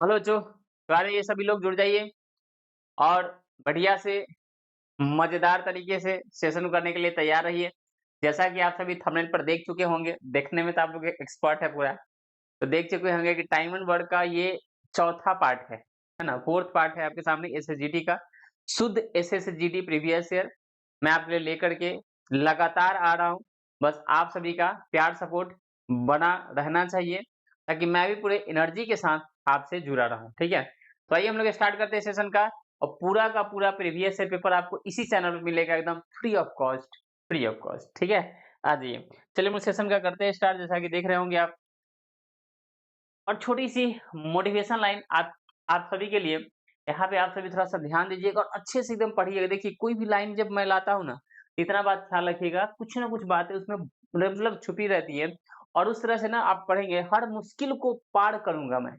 Hello जो सारे ये सभी लोग जुड़ जाइए और बढ़िया से मज़ेदार तरीके से सेशन करने के लिए तैयार रहिए। जैसा कि आप सभी थंबनेल पर देख चुके होंगे, देखने में तो आप लोग एक्सपर्ट है पूरा। तो देख चुके होंगे कि टाइम एंड वर्क का ये चौथा पार्ट है ना? 4th पार्ट है आपके सामने एसएसजीडी का। शुद्ध एसएसजीडी प्रीवियस ईयर मैं आपके लिए लेकर के लगातार आ रहा हूँ। बस आप सभी का प्यार सपोर्ट बना रहना चाहिए, ताकि मैं भी पूरे एनर्जी के साथ आपसे जुड़ा रहूँ, ठीक है? तो आइए हम लोग स्टार्ट करते हैं सेशन का और पूरा का पूरा प्रीवियस ईयर पेपर आपको इसी चैनल पे मिलेगा एकदम फ्री ऑफ कॉस्ट, ठीक है? आ जाइए। चलिए हम लोग सेशन का करते हैं स्टार्ट जैसा कि देख रहे होंगे आप। और छोटी-सी मोटिवेशन लाइन आप सभी के लिए, यहाँ पे आप सभी थोड़ा-सा ध्यान दीजिएगा और अच्छे से एकदम पढ़िएगा। देखिए कोई भी लाइन जब मैं लाता हूँ ना, इतना बात ख्याल रखिएगा, कुछ ना कुछ बातें उसमें मतलब छुपी रहती है और उस तरह से ना आप पढ़ेंगे, हर मुश्किल को पार करूँगा मैं,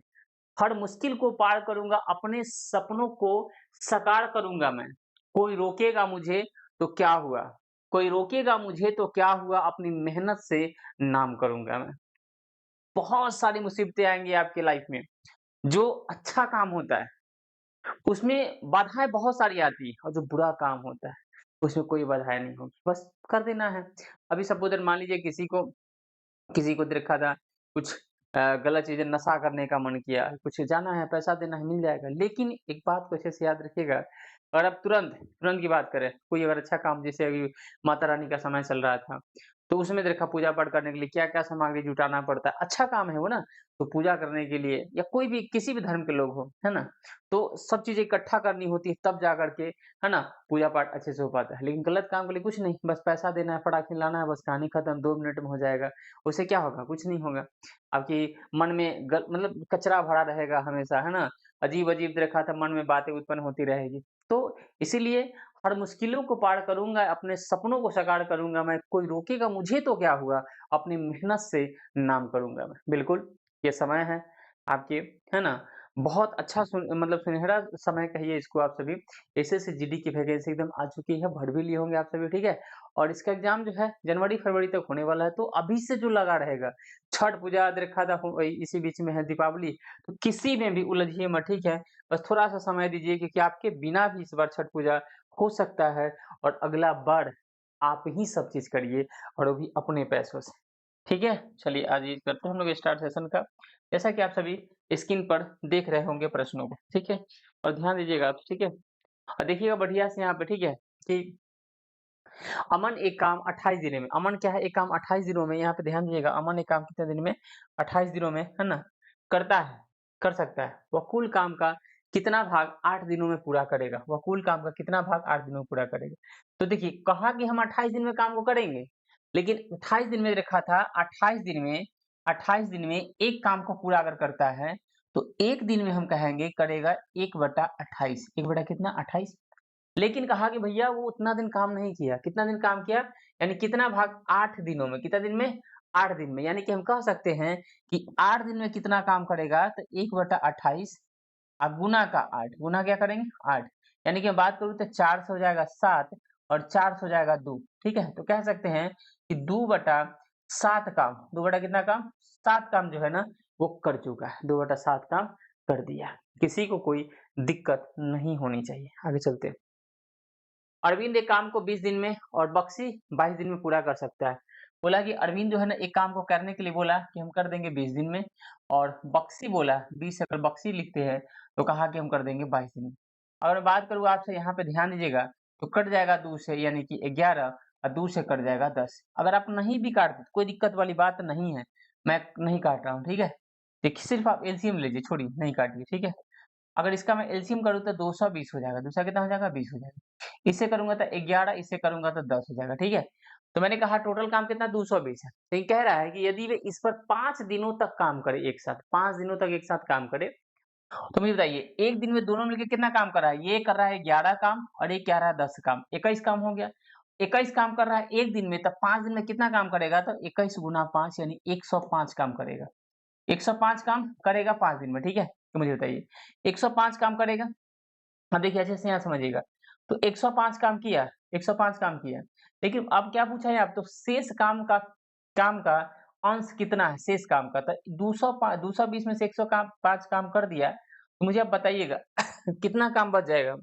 हर मुश्किल को पार करूँगा, अपने सपनों को साकार करूँगा मैं। कोई रोकेगा मुझे तो क्या हुआ, कोई रोकेगा मुझे तो क्या हुआ, अपनी मेहनत से नाम करूँगा मैं। बहुत सारी मुसीबतें आएँगी आपकी लाइफ में। जो अच्छा काम होता है, उसमें बाधाएँ बहुत सारी आती हैं और जो बुरा काम होता है, उसमें कोई बाधाएँ नहीं होती, बस कर देना है। अभी सपोज़ दैट मान लीजिए किसी को देखा था कुछ गलत चीज़ें नशा करने का मन किया, कुछ जाना है, पैसा देना है, मिल जाएगा। लेकिन एक बात को अच्छे से याद रखिएगा, अगर आप तुरंत की बात करें, कोई अगर अच्छा काम जैसे अभी माता रानी का समय चल रहा था, तो उसमें देखा पूजा पाठ करने के लिए क्या-क्या सामग्री जुटाना पड़ता है। अच्छा काम है वो ना, तो पूजा करने के लिए या कोई भी किसी भी धर्म के लोग हो, है ना? तो सब चीज़ें इकट्ठा करनी होती है तब जा कर के, है ना? पूजा पाठ अच्छे से हो पाता है। लेकिन गलत काम के लिए कुछ नहीं, बस पैसा देना है, पटाखे लाना है, बस कहानी खत्म, 2 मिनट में हो जाएगा। उससे क्या होगा? कुछ नहीं होगा। आपकी मन में मतलब कचरा भरा रहेगा हमेशा, है ना? अजीब-अजीब देखा था मन में बातें उत्पन्न होती रहेगी। तो इसीलिए हर मुश्किलों को पार करूँगा, अपने सपनों को साकार करूँगा मैं, कोई रोकेगा मुझे तो क्या हुआ, अपनी मेहनत से नाम करूँगा मैं। बिल्कुल, ये समय है आपके, है ना? बहुत अच्छा मतलब सुनहरा समय कहिए इसको आप सभी। एसएससी जीडी की वैकेंसी एकदम आ चुकी है, भर भी लिए होंगे आप सभी, ठीक है? और इसका एग्ज़ाम जो है जनवरी-फरवरी तक होने वाला है, तो अभी से जो लगा रहेगा, छठ पूजा देखा था हो इसी बीच में है दीपावली, तो किसी में भी उलझिए मत, ठीक है? बस थोड़ा-सा समय दीजिए क्योंकि आपके बिना भी इस बार छठ पूजा हो सकता है और अगला बार आप ही सब चीज़ करिए और वो भी अपने पैसों से, ठीक है? चलिए आज ये करते हैं हम लोग स्टार्ट सेशन का। जैसा कि आप सभी स्क्रीन पर देख रहे होंगे प्रश्नों को, ठीक है? और ध्यान दीजिएगा आप, ठीक है? और देखिएगा बढ़िया से यहाँ पे, ठीक है? कि अमन एक काम 28 दिनों में, अमन क्या है एक काम 28 दिनों में, यहाँ पे ध्यान दीजिएगा, अमन एक काम कितने दिन में 28 दिनों में, है ना? करता है, कर सकता है। वह कुल काम का कितना भाग 8 दिनों में पूरा करेगा, वह कुल काम का कितना भाग 8 दिनों में पूरा करेगा। तो देखिए कहा कि हम 28 दिन में काम को करेंगे, लेकिन 28 दिन में रखा था, 28 दिन में एक काम को पूरा अगर करता है, तो 1 दिन में हम कहेंगे करेगा 1/28, 1 बटा कितना 28। लेकिन कहा कि भैया वो उतना दिन काम नहीं किया, कितना दिन काम किया? यानी कितना भाग 8 दिनों में, कितना दिन में? 8 दिन में, यानी कि हम कह सकते हैं कि 8 दिन में कितना काम करेगा? तो 1/28 गुना का 8, गुना क्या करेंगे? 8, यानी कि मैं बात करूँ तो 4 से हो जाएगा 7 और 4 से हो जाएगा 2, ठीक है? तो कह सकते हैं कि 2/7 काम, 2 बटा कितना काम? 7 काम जो है ना, वो कर चुका है, 2/7 काम कर दिया। किसी को कोई दिक्कत नहीं होनी चाहिए। आगे चलते हैं। अरविंद एक काम को 20 दिन में और बख्शी 22 दिन में पूरा कर सकता है। बोला कि अरविंद जो है ना एक काम को करने के लिए बोला कि हम कर देंगे 20 दिन में और बख्शी बोला 20, अगर बख्शी लिखते हैं तो कहा कि हम कर देंगे 22 दिन में। अगर मैं बात करूँ आपसे यहाँ पे ध्यान दीजिएगा, तो कट जाएगा 2 से यानी कि 11 और 2 से कट जाएगा 10। अगर आप नहीं भी काटते तो कोई दिक्कत वाली बात नहीं है, मैं नहीं काट रहा हूँ, ठीक है? देखिए सिर्फ आप एलसीएम लीजिए, छोड़िए नहीं काटिए, ठीक है? अगर इसका मैं एलसीएम करूँ तो 220 हो जाएगा, दूसरा कितना हो जाएगा? 20 हो जाएगा। इससे करूँगा तो 11, इससे करूँगा तो 10 हो जाएगा, ठीक है? तो मैंने कहा टोटल काम कितना 220 है। तो ये कह रहा है कि यदि वे इस पर 5 दिनों तक काम करे एक साथ, 5 दिनों तक एक साथ काम करे, तो मुझे बताइए 1 दिन में दोनों मिलके कितना काम कर रहा है? ये कर रहा है 11 काम और ये कर रहा है 10 काम, 21 काम हो गया। 21 काम कर रहा है 1 दिन में, तब 5 दिन में कितना काम करेगा? तो 21 गुना 5 यानी 105 काम करेगा। 105 काम करेगा 5 दिन में, ठीक है? तो मुझे बताइए 105 काम करेगा। अब देखिए अच्छे से यहाँ समझिएगा। तो 105 काम किया, 105 काम किया। लेकिन अब क्या पूछा है आप तो शेष काम का अंश कितना है शेष काम का? तो 220 में से 105 काम कर दिया, तो मुझे आप बताइएगा कितना काम बच जाएगा।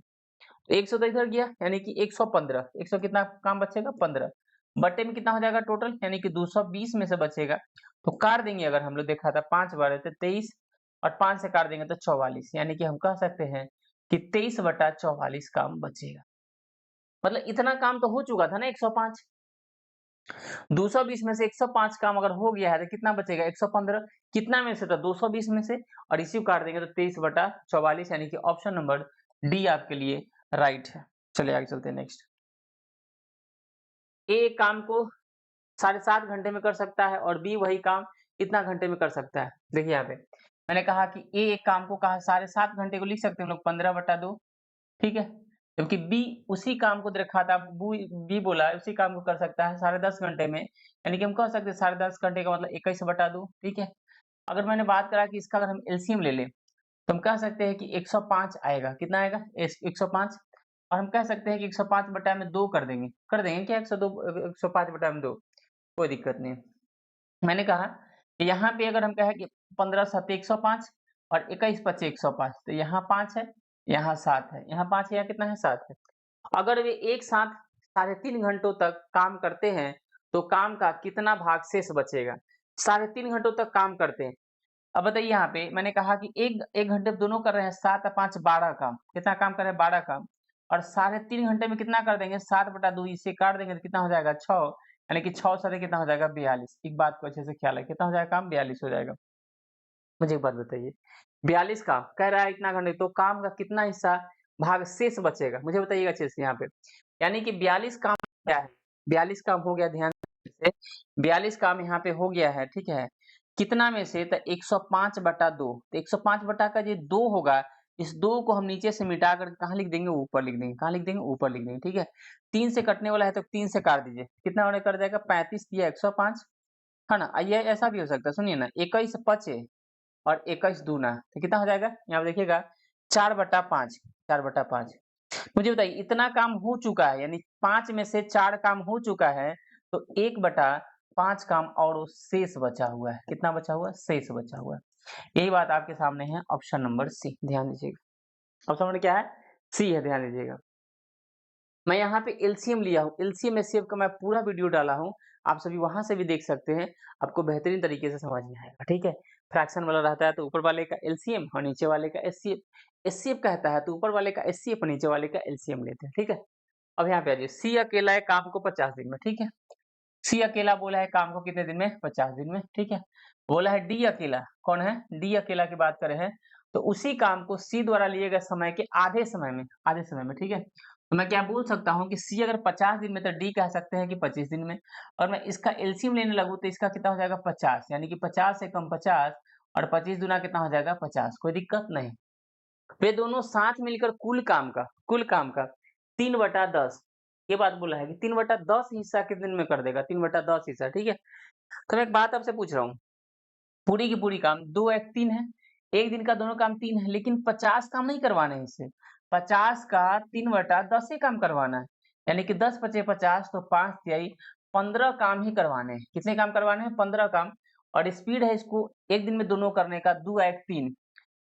100 तो इधर गया यानी कि 115, 100 कितना काम बचेगा 15 बटे में कितना हो जाएगा टोटल यानी कि 220 में से बचेगा। तो काट देंगे, अगर हम लोग देखा था 5 बार तो 23 और 5 से काट देंगे तो 44, यानी कि हम कह सकते हैं कि 23/44 काम बचेगा। मतलब इतना काम तो हो चुका था ना 105। 220 में से 105 काम अगर हो गया है तो कितना बचेगा 115। कितना में से था 220 में से, और इसी को काट देंगे तो 23/44, यानी कि ऑप्शन नंबर डी आपके लिए राइट है। चलिए आगे चलते हैं नेक्स्ट। ए काम को 7.5 घंटे में कर सकता है और बी वही काम कितना घंटे में कर सकता है। देखिए यहाँ पे मैंने कहा कि ए एक काम को कहा 7.5 घंटे को लिख सकते हैं हम लोग 15/2, ठीक है। जबकि बी उसी काम को रखा था, बी बोला उसी काम को कर सकता है 10.5 घंटे में, यानी कि हम कह सकते हैं 10.5 घंटे का मतलब 21/2, ठीक है। अगर मैंने बात करा कि इसका अगर हम एलसीएम ले लें तो हम कह सकते हैं कि 105 आएगा। कितना आएगा 105। और हम कह सकते हैं कि 105/2 कर देंगे क्या 102 105/2, कोई दिक्कत नहीं। मैंने कहा कि यहाँ पे अगर हम कहें कि 15 7 105 और 21 25 105, तो यहाँ 5 है, यहाँ 7 है, यहाँ 5 है, यहाँ कितना है 7 है। अगर वे एक साथ 3.5 घंटों तक काम करते हैं तो काम का कितना भाग शेष बचेगा। 3.5 घंटों तक काम करते हैं। अब बताइए यहाँ पे मैंने कहा कि एक घंटे में दोनों कर रहे हैं 7 और 5 12 काम। कितना काम कर रहे हैं 12 काम, और 3.5 घंटे में कितना कर देंगे 7/2, इसे काट देंगे तो कितना हो जाएगा 6, यानी कि 6 सारे कितना हो जाएगा 42। एक बात को अच्छे से ख्याल है, कितना हो जाएगा काम 42 हो जाएगा। मुझे एक बात बताइए 42 काम कह रहा है इतना घंटे, तो काम का कितना हिस्सा भाग शेष बचेगा मुझे बताइएगा अच्छे से यहाँ पे। यानी कि 42 काम क्या है, 42 काम हो गया, ध्यान से 42 काम यहाँ पे हो गया है, ठीक है। कितना में से तो 105/2, तो 105 का जो 2 होगा, इस 2 को हम नीचे से मिटा कर कहाँ लिख देंगे ऊपर लिख देंगे, कहाँ लिख देंगे ऊपर लिख देंगे, ठीक है। 3 से कटने वाला है तो 3 से काट दीजिए, कितना होने कर जाएगा 35 दिया 105, है ना। ये ऐसा भी हो सकता है, सुनिए ना 21 पचे और 21 दूना तो कितना हो जाएगा, यहाँ पे देखिएगा 4/5, 4/5। मुझे बताइए इतना काम हो चुका है, यानी 5 में से 4 काम हो चुका है, तो 1/5 काम और वो शेष बचा हुआ है। कितना बचा हुआ है, शेष बचा हुआ है। यही बात आपके सामने है, ऑप्शन नंबर सी, ध्यान दीजिएगा। ऑप्शन नंबर क्या है, सी है, ध्यान दीजिएगा। मैं यहाँ पे एलसीएम लिया हूँ, एलसीएम एचसीएफ का मैं पूरा वीडियो डाला हूँ, आप सभी वहां से भी देख सकते हैं, आपको बेहतरीन तरीके से समझ में आएगा, ठीक है। फ्रैक्शन वाला रहता है तो ऊपर वाले का एलसीएम और नीचे वाले का एचसीएफ, एचसीएफ कहता है तो ऊपर वाले का एचसीएफ और नीचे वाले का एलसीएम लेते हैं, ठीक है। अब यहाँ पे आ जाइए, सी अकेला है काम को 50 दिन में, ठीक है। सी अकेला बोला है काम को कितने दिन में, 50 दिन में, ठीक है। बोला है डी अकेला, कौन है डी अकेला की बात कर रहे हैं, तो उसी काम को सी द्वारा लिए गए समय के आधे समय में, ठीक है। तो मैं क्या बोल सकता हूँ कि सी अगर 50 दिन में तो डी कह सकते हैं कि 25 दिन में, और मैं इसका एलसीएम लेने लगूँ तो इसका कितना हो जाएगा 50, यानी कि 50 से कम 50 और 25 दूना कितना हो जाएगा 50, कोई दिक्कत नहीं। वे दोनों साथ मिलकर कुल काम का 3/10, ये बात बोला है कि 3/10 हिस्सा कितने दिन में कर देगा, 3/10 हिस्सा, ठीक है। तो मैं एक बात आपसे पूछ रहा हूँ, पूरी की पूरी काम 2 1 3 है, एक दिन का दोनों काम 3 है, लेकिन 50 काम नहीं करवाना है इससे, 50 का 3/10 ही काम करवाना है, यानी कि 10 पचे 50 तो 5 तिहाई 15 काम ही करवाने हैं। कितने काम करवाने हैं 15 काम, और स्पीड है इसको एक दिन में दोनों करने का 2 1 3,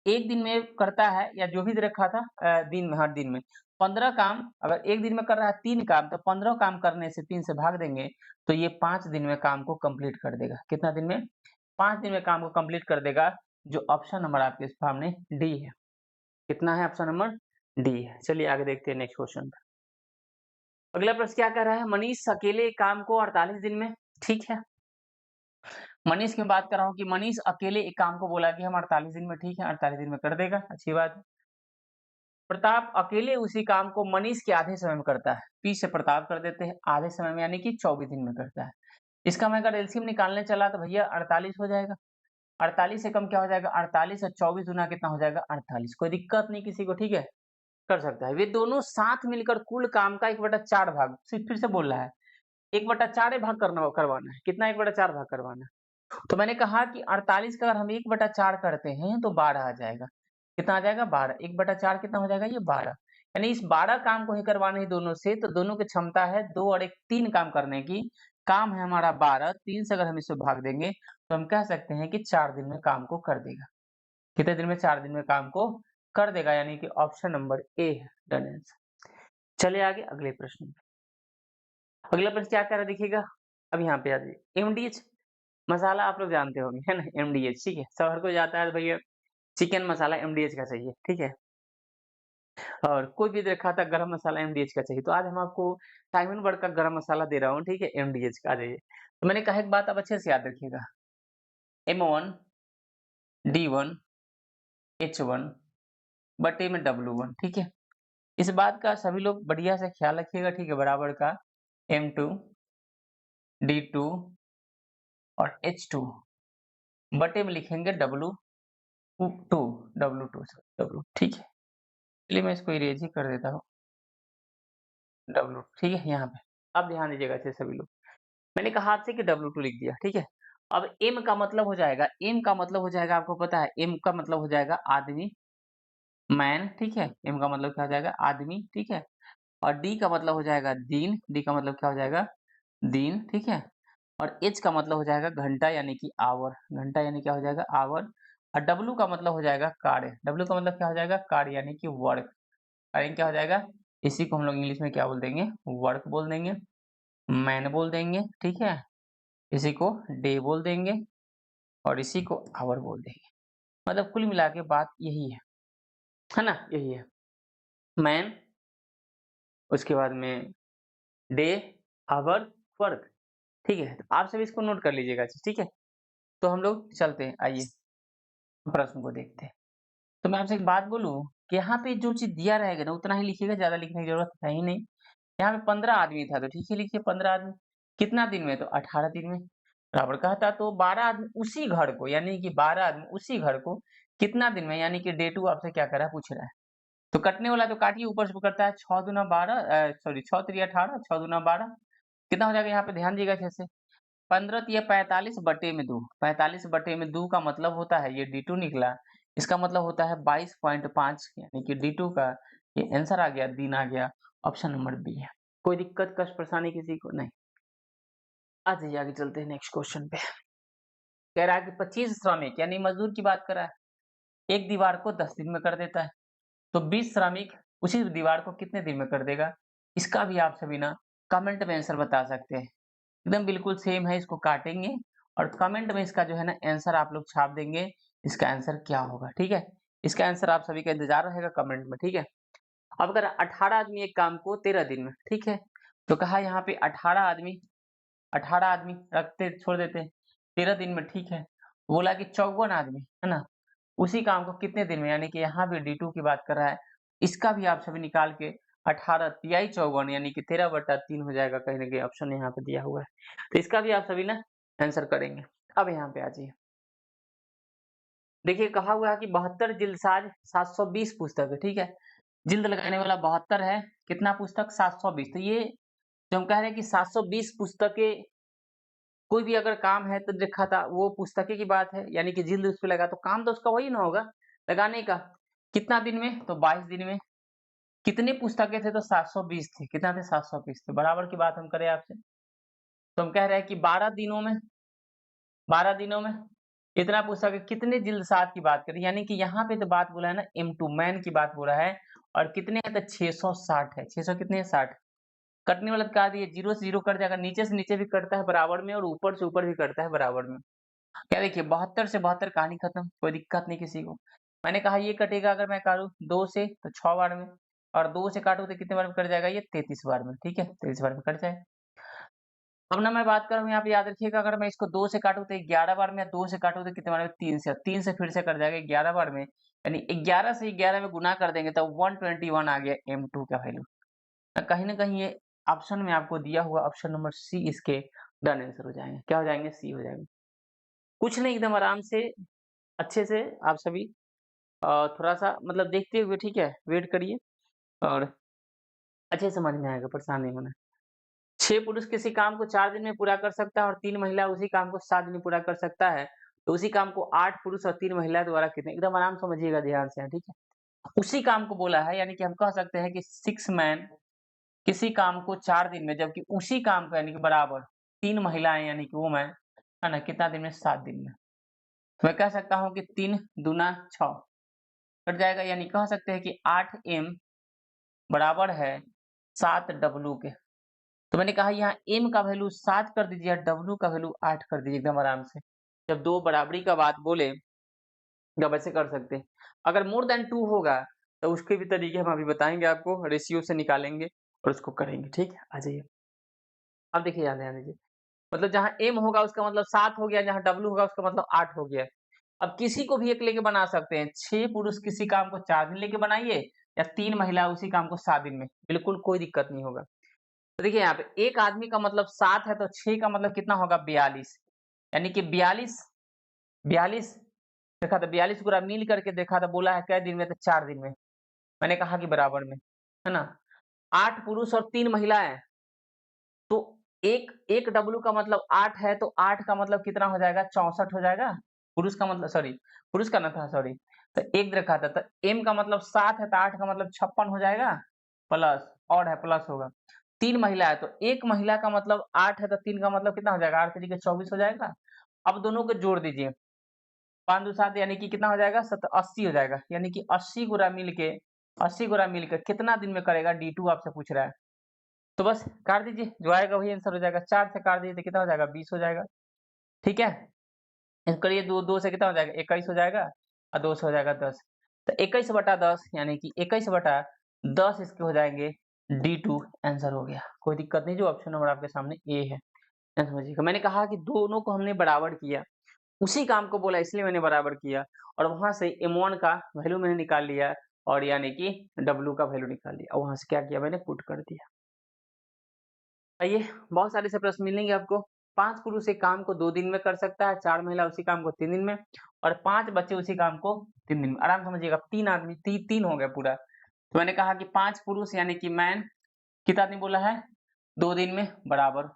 एक दिन में करता है या जो भी रखा था दिन में, हर दिन में 15 काम, अगर एक दिन में कर रहा है 3 काम तो 15 काम करने से 3 से भाग देंगे तो ये 5 दिन में काम को कंप्लीट कर देगा। कितना दिन में, 5 दिन में काम को कंप्लीट कर देगा, जो ऑप्शन नंबर आपके सामने डी है। कितना है ऑप्शन नंबर डी है। चलिए आगे देखते हैं नेक्स्ट क्वेश्चन। अगला प्रश्न क्या कह रहा है, मनीष अकेले काम को 48 दिन में, ठीक है। मनीष की बात कर रहा हूँ कि मनीष अकेले एक काम को बोला कि हम 48 दिन में, ठीक है 48 दिन में कर देगा, अच्छी बात है। प्रताप अकेले उसी काम को मनीष के आधे समय में करता है, पीछे प्रताप कर देते हैं आधे समय में, यानी कि 24 दिन में करता है। इसका मैं अगर एलसीएम निकालने चला तो भैया 48 हो जाएगा, 48 से कम क्या हो जाएगा 48 और 24 गुना कितना हो जाएगा 48, कोई दिक्कत नहीं किसी को, ठीक है कर सकता है। वे दोनों साथ मिलकर कुल काम का 1/4 भाग, फिर से बोल रहा है 1/4 भाग करवाना है, कितना 1/4 भाग करवाना है। तो मैंने कहा कि 48 का अगर हम 1/4 करते हैं तो 12 आ जाएगा, कितना आ जाएगा 12, 1/4 कितना हो जाएगा ये 12, यानी इस 12 काम को ही करवाना है दोनों से, तो दोनों की क्षमता है 2 और 1 3 काम करने की, काम है हमारा 12, 3 से अगर हम इसे भाग देंगे तो हम कह सकते हैं कि 4 दिन में काम को कर देगा। कितने दिन में, 4 दिन में काम को कर देगा, यानी कि ऑप्शन नंबर ए है डन आंसर। चलिए आगे अगले प्रश्न में। अगला प्रश्न क्या कह रहा है देखिएगा, अब यहाँ पे आ जाइए। एमडीएच मसाला आप लोग जानते होंगे, है ना, एमडीएच, ठीक है, सब हर कोई जाता है तो भैया चिकन मसाला एमडीएच का चाहिए, ठीक है, और कोई भी देखा था गरम मसाला एमडीएच का चाहिए, तो आज हम आपको टाइमन वर्ड का गरम मसाला दे रहा हूँ, ठीक है, एमडीएच का। आ जाइए, तो मैंने कहा एक बात आप अच्छे से याद रखिएगा, M1 D1 H1 बटे में W1, ठीक है, इस बात का सभी लोग बढ़िया से ख्याल रखिएगा, ठीक है, बराबर का M2 D2 और H2 बटे में लिखेंगे W2 W2, ठीक है, चलिए मैं इसको इरेज ही कर देता हूँ, W, ठीक है, यहाँ पे अब ध्यान दीजिएगा अच्छे सभी लोग, मैंने कहा आपसे कि W2 लिख दिया, ठीक है, अब M का मतलब हो जाएगा, M का मतलब हो जाएगा, आपको पता है M का मतलब हो जाएगा आदमी, मैन, ठीक है, M का मतलब क्या हो जाएगा आदमी, ठीक है, और D का मतलब हो जाएगा दिन, D का मतलब क्या हो जाएगा दिन, ठीक है, और H का मतलब हो जाएगा घंटा यानी कि आवर, घंटा यानी क्या हो जाएगा आवर, और W का मतलब हो जाएगा कार्य, W का मतलब क्या हो जाएगा कार्य यानी कि वर्क, कार्य क्या हो जाएगा, इसी को हम लोग इंग्लिश में क्या बोल देंगे वर्क बोल देंगे, मैन बोल देंगे, ठीक है, इसी को डे बोल देंगे और इसी को आवर बोल देंगे, मतलब कुल मिला के बात यही है ना, यही है मैन, उसके बाद में डे, आवर, वर्क, ठीक है, तो आप सभी इसको नोट कर लीजिएगा, ठीक है, तो हम लोग चलते हैं, आइए प्रश्न को देखते हैं। तो मैं आपसे एक बात बोलूं कि यहाँ पे जो चीज दिया रहेगा ना उतना ही लिखिएगा, ज्यादा लिखने की जरूरत है ही नहीं। यहाँ पे 15 आदमी था तो ठीक है लिखिए 15 आदमी, कितना दिन में, तो 18 दिन में, बराबर कहता तो 12 आदमी उसी घर को, यानी कि 12 आदमी उसी घर को कितना दिन में, यानी कि डे टू आपसे क्या कर रहा है पूछ रहा है, तो कटने वाला तो काटिए, ऊपर से करता है 6 दूना 12, सॉरी 6 3 18, 6 दूना 12, कितना हो जाएगा, यहाँ पे ध्यान दीजिएगा अच्छे से, 15 तिया 45 बटे में 2, 45 बटे में 2 का मतलब होता है, ये D2 निकला, इसका मतलब होता है 22.5, यानी कि D2 का ये आंसर आ गया, दिन आ गया, ऑप्शन नंबर बी है। कोई दिक्कत कष्ट परेशानी किसी को नहीं। आ जाइए आगे चलते हैं नेक्स्ट क्वेश्चन पे। कह रहा है कि 25 श्रमिक यानी मजदूर की बात कर रहा है, एक दीवार को 10 दिन में कर देता है, तो 20 श्रमिक उसी दीवार को कितने दिन में कर देगा, इसका भी आप सभी ना कमेंट में आंसर बता सकते हैं, एकदम बिल्कुल सेम है, इसको काटेंगे और कमेंट में इसका जो है ना आंसर आप लोग छाप देंगे, इसका आंसर क्या होगा, ठीक है, इसका आंसर आप सभी का इंतजार रहेगा कमेंट में, ठीक है। अब अगर 18 आदमी एक काम को 13 दिन में, ठीक है, तो कहा यहाँ पे 18 आदमी रखते छोड़ देते 13 दिन में, ठीक है, बोला कि 54 आदमी, है ना, उसी काम को कितने दिन में, यानी कि यहाँ भी D2 की बात कर रहा है, इसका भी आप सभी निकाल के 18 तिहाई 54 यानी कि 13/3 हो जाएगा, कहीं ना कहीं ऑप्शन यहाँ पे दिया हुआ है, तो इसका भी आप सभी ना आंसर करेंगे। अब यहाँ पे आ जाइए, देखिए कहा हुआ है कि 72 जिल्दसाज 720 पुस्तक है, ठीक है, जिल्द लगाने वाला 72 है, कितना पुस्तक 720, तो ये जो हम कह रहे हैं कि 720 पुस्तकें, कोई भी अगर काम है तो देखा था वो पुस्तकें की बात है, यानी कि जिल्द उस पे लगा तो काम तो उसका वही ना होगा लगाने का, कितना दिन में, तो 22 दिन में, कितने पुस्तकें थे, तो 720 थे, कितना थे 720 थे, बराबर की बात हम करें आपसे, तो हम कह रहे हैं कि 12 दिनों में इतना पुस्तक, कितने जिल्दसाज की बात करें, यानी कि यहाँ पे तो बात बोला है ना M2 मैन की बात बोला है, और कितने हैं तो 660 है, 600 कितने है 60, कटने वाला कहा दिए 0 से 0 कट जाएगा, नीचे से नीचे भी कटता है बराबर में और ऊपर से ऊपर भी कटता है बराबर में, क्या देखिए 72 से 72 कहानी खत्म, कोई दिक्कत नहीं किसी को। मैंने कहा ये कटेगा, अगर मैं काटूं 2 से तो 6 बार में, और 2 से काटूं तो कितने बार में कट जाएगा, ये 33 बार में, ठीक है 33 बार में कट जाए। अब ना मैं बात कर रहा हूँ यहाँ पे, याद रखिएगा अगर मैं इसको 2 से काटूं तो 11 बार में, या 2 से काटूं तो कितने बार में, 3 से फिर से कट जाएगा 11 बार में, यानी 11 से 11 में गुना कर देंगे तो 121 आ गया M2 का वैल्यू, ना कहीं ये ऑप्शन में आपको दिया हुआ ऑप्शन नंबर सी इसके डन आंसर हो जाएंगे, क्या हो जाएंगे सी हो जाएंगे, कुछ नहीं एकदम आराम से अच्छे से आप सभी थोड़ा सा मतलब देखते हुए, ठीक है, वेट करिए और अच्छे से समझ में आएगा, परेशान नहीं होना। 6 पुरुष किसी काम को 4 दिन में पूरा कर सकता है और 3 महिला उसी काम को 7 दिन में पूरा कर सकता है, तो उसी काम को 8 पुरुष और 3 महिला द्वारा कितने, एकदम आराम समझिएगा ध्यान से, ठीक है, उसी काम को बोला है, यानी कि हम कह सकते हैं कि 6 मैन किसी काम को 4 दिन में, जबकि उसी काम को यानी कि बराबर 3 महिलाएं यानी कि वो मैं, है ना, कितना दिन में 7 दिन में, तो मैं कह सकता हूँ कि 3 दूना 6, कट जाएगा, यानी कह सकते हैं कि 8m बराबर है 7w के। तो मैंने कहा यहाँ m का वैल्यू 7 कर दीजिए, w का वैल्यू 8 कर दीजिए एकदम आराम से। जब दो बराबरी का बात बोले जब ऐसे कर सकते हैं। अगर मोर देन 2 होगा तो उसके भी तरीके हम अभी बताएंगे आपको, रेशियो से निकालेंगे और उसको करेंगे। ठीक है, आ जाइए। अब देखिए ध्यान दीजिए, मतलब जहाँ m होगा उसका मतलब 7 हो गया, जहाँ w होगा उसका मतलब 8 हो गया। अब किसी को भी एक लेके बना सकते हैं, 6 पुरुष किसी काम को 4 दिन लेके बनाइए या 3 महिला उसी काम को 7 दिन में, बिल्कुल कोई दिक्कत नहीं होगा। तो देखिए यहाँ पे एक आदमी का मतलब 7 है तो 6 का मतलब कितना होगा 42, यानी कि 42 देखा था, 42 पूरा मिल करके देखा था, बोला है कै दिन में, तो 4 दिन में। मैंने कहा कि बराबर में, है ना। 8 पुरुष और 3 महिलाएं, तो एक एक डब्लू का मतलब 8 है, तो 8 का मतलब कितना हो जाएगा 64 हो जाएगा। पुरुष का मतलब सॉरी, पुरुष का ना था सॉरी, तो एक रखा था, तो एम का मतलब 7 है तो 8 का मतलब 56 हो जाएगा, प्लस और है प्लस होगा। 3 महिला है तो एक महिला का मतलब 8 है तो 3 का मतलब कितना हो जाएगा 8 तरीके 24 हो जाएगा। अब दोनों को जोड़ दीजिए, 5 दो 7 यानी कि कितना हो जाएगा 80 हो जाएगा, यानी कि 80 गुना मिल के कितना दिन में करेगा D2 आपसे पूछ रहा है। तो बस काट दीजिए, जो आएगा वही आंसर हो जाएगा। 4 से काट दीजिए तो कितना हो जाएगा 20 हो जाएगा। ठीक है, इसको करिए, दो से कितना हो जाएगा 21 हो जाएगा और 2 से हो जाएगा 10। तो 21/10 यानी कि 21/10 इसके हो जाएंगे D2 आंसर हो गया। कोई दिक्कत नहीं, जो ऑप्शन नंबर आपके सामने ए है। समझिएगा, मैंने कहा कि दोनों को हमने बराबर किया, उसी काम को बोला इसलिए मैंने बराबर किया, और वहां से m1 का वैल्यू मैंने निकाल लिया और यानी कि w का वैल्यू निकाल लिया, और वहां से क्या किया मैंने पुट कर दिया। आइए, बहुत सारे से प्रश्न मिलेंगे आपको। 5 पुरुष एक काम को 2 दिन में कर सकता है, 4 महिला उसी काम को 3 दिन में, और 5 बच्चे उसी काम को 3 दिन में। आराम समझिएगा, 3 आदमी 3 हो गया पूरा। तो मैंने कहा कि 5 पुरुष यानी कि मैन कितना आदमी बोला है 2 दिन में बराबर,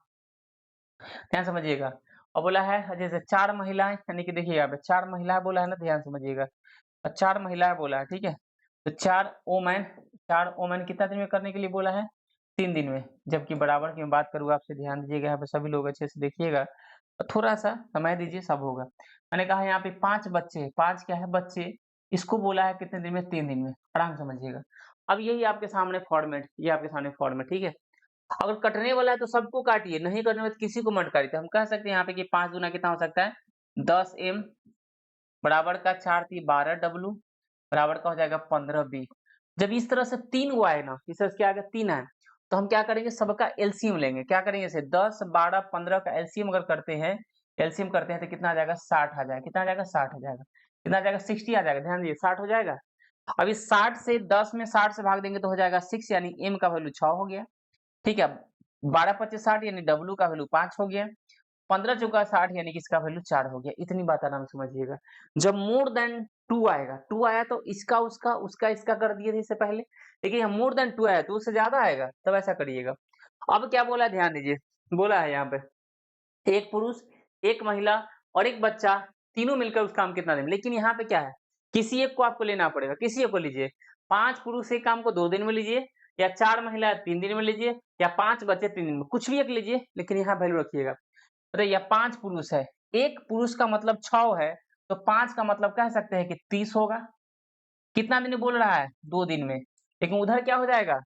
ध्यान समझिएगा। और बोला है जैसे 4 महिलाएं, यानी कि देखिए यहाँ पे 4 महिलाएं बोला है ना, ध्यान समझिएगा। और 4 महिलाएं बोला है, ठीक है। तो 4 ओमैन कितना दिन में करने के लिए बोला है 3 दिन में। जबकि बराबर की मैं बात करूँ आपसे, ध्यान दीजिएगा यहाँ पे सभी लोग अच्छे से देखिएगा और थोड़ा सा समय दीजिए, सब होगा। मैंने कहा यहाँ पे 5 बच्चे, 5 क्या है बच्चे, इसको बोला है कितने दिन में 3 दिन में, आराम समझिएगा। अब यही आपके सामने फॉर्मेट, ये आपके सामने फॉर्मेट, ठीक है। अगर कटने वाला है तो सबको काटिए, नहीं कटने वाला तो किसी को मत काटिए। हम कह सकते हैं यहाँ पे कि 5 गुना कितना हो सकता है 10m बराबर का 4 × 3 12w बराबर का हो जाएगा 15b। जब इस तरह से 3 हुआ है ना, इस तरह से क्या आएगा 3 है, तो हम क्या करेंगे सबका एलसीएम लेंगे। क्या करेंगे इसे 10 12 15 का एलसीएम अगर करते हैं, एलसीएम करते हैं तो कितना आ जाएगा 60 आ जाएगा। कितना आ जाएगा 60 हो जाएगा, कितना आ जाएगा 60 आ जाएगा। ध्यान दीजिए 60 हो जाएगा। अब इस 60 से 10 में 60 से भाग देंगे तो हो जाएगा 6, यानी m का वैल्यू 6 हो गया। ठीक है, 12×25 60 यानी W का वैल्यू 5 हो गया। 15×4 60 यानी कि इसका वैल्यू 4 हो गया। इतनी बात आराम से समझिएगा। जब मोर देन 2 आएगा, 2 आया तो इसका उसका उसका इसका कर दिए थे इससे पहले, लेकिन यहाँ मोर देन 2 आया तो उससे ज्यादा आएगा, तब ऐसा करिएगा। अब क्या बोला है ध्यान दीजिए, बोला है यहाँ पे एक पुरुष एक महिला और एक बच्चा, तीनों मिलकर उस काम कितना दिन। लेकिन यहाँ पे क्या है, किसी एक को आपको लेना पड़ेगा, किसी एक को लीजिए। 5 पुरुष एक काम को 2 दिन में लीजिए, या 4 महिला 3 दिन में लीजिए, या 5 बच्चे 3 दिन में, कुछ भी एक लीजिए, लेकिन यहाँ वैल्यू रखिएगा। अरे या 5 पुरुष है, एक पुरुष का मतलब 6 है, तो 5 का मतलब कह सकते हैं कि 30 होगा। कितना दिन बोल रहा है 2 दिन में, लेकिन उधर क्या हो जाएगा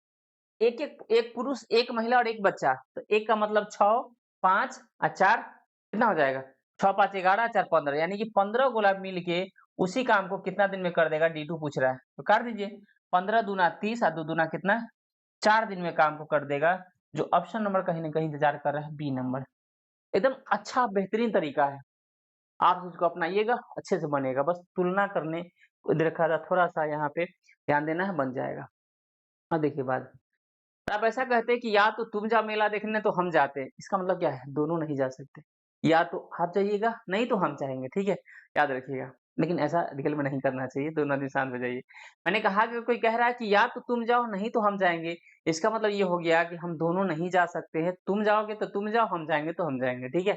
एक एक एक पुरुष एक महिला और एक बच्चा, तो एक का मतलब 6 5 और 4 कितना हो जाएगा 6 5 11 4 15, यानी कि 15 गोला मिल के उसी काम को कितना दिन में कर देगा D2 पूछ रहा है, तो कर दीजिए। 15 दूना 30 और 2 दूना कितना 4 दिन में काम को कर देगा। जो ऑप्शन नंबर कहीं ना कहीं इंतजार कर रहा है बी नंबर, एकदम अच्छा बेहतरीन तरीका है। आप उसको अपनाइएगा, अच्छे से बनेगा। बस तुलना करने को देखा था, थोड़ा सा यहाँ पे ध्यान देना है, बन जाएगा। अब देखिए बात, आप ऐसा कहते हैं कि या तो तुम जाओ मेला देखने तो हम जाते हैं, इसका मतलब क्या है दोनों नहीं जा सकते। या तो आप जाइएगा नहीं तो हम चाहेंगे, ठीक है, याद रखिएगा। लेकिन ऐसा रियल में नहीं करना चाहिए, दोनों आदमी शांत हो जाइए। मैंने कहा कि कोई कह रहा है कि या तो तुम जाओ नहीं तो हम जाएंगे, इसका मतलब ये हो गया कि हम दोनों नहीं जा सकते हैं। तुम जाओगे तो तुम जाओ, हम जाएंगे तो हम जाएंगे, ठीक है।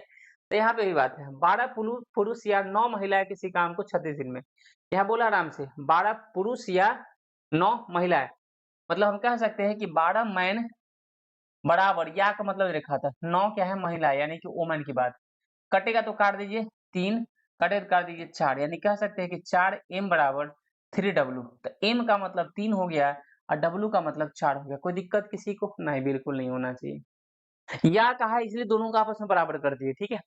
तो यहाँ पे भी बात है, 12 पुरुष या 9 महिलाएं किसी काम को 36 दिन में। यहाँ बोला आराम से 12 पुरुष या 9 महिलाएं, मतलब हम कह सकते हैं कि 12 मैन बराबर, या का मतलब रेखा था 9 क्या है महिला, यानी कि वोमेन की बात। कटेगा तो काट दीजिए 3, कटे तो काट दीजिए 4, यानी कह सकते हैं कि 4m बराबर 3W, तो M का मतलब 3 हो गया और W का मतलब 4 हो गया। कोई दिक्कत किसी को? नहीं, बिल्कुल नहीं होना चाहिए। या कहा इसलिए दोनों को आपस में बराबर कर दिए, ठीक है।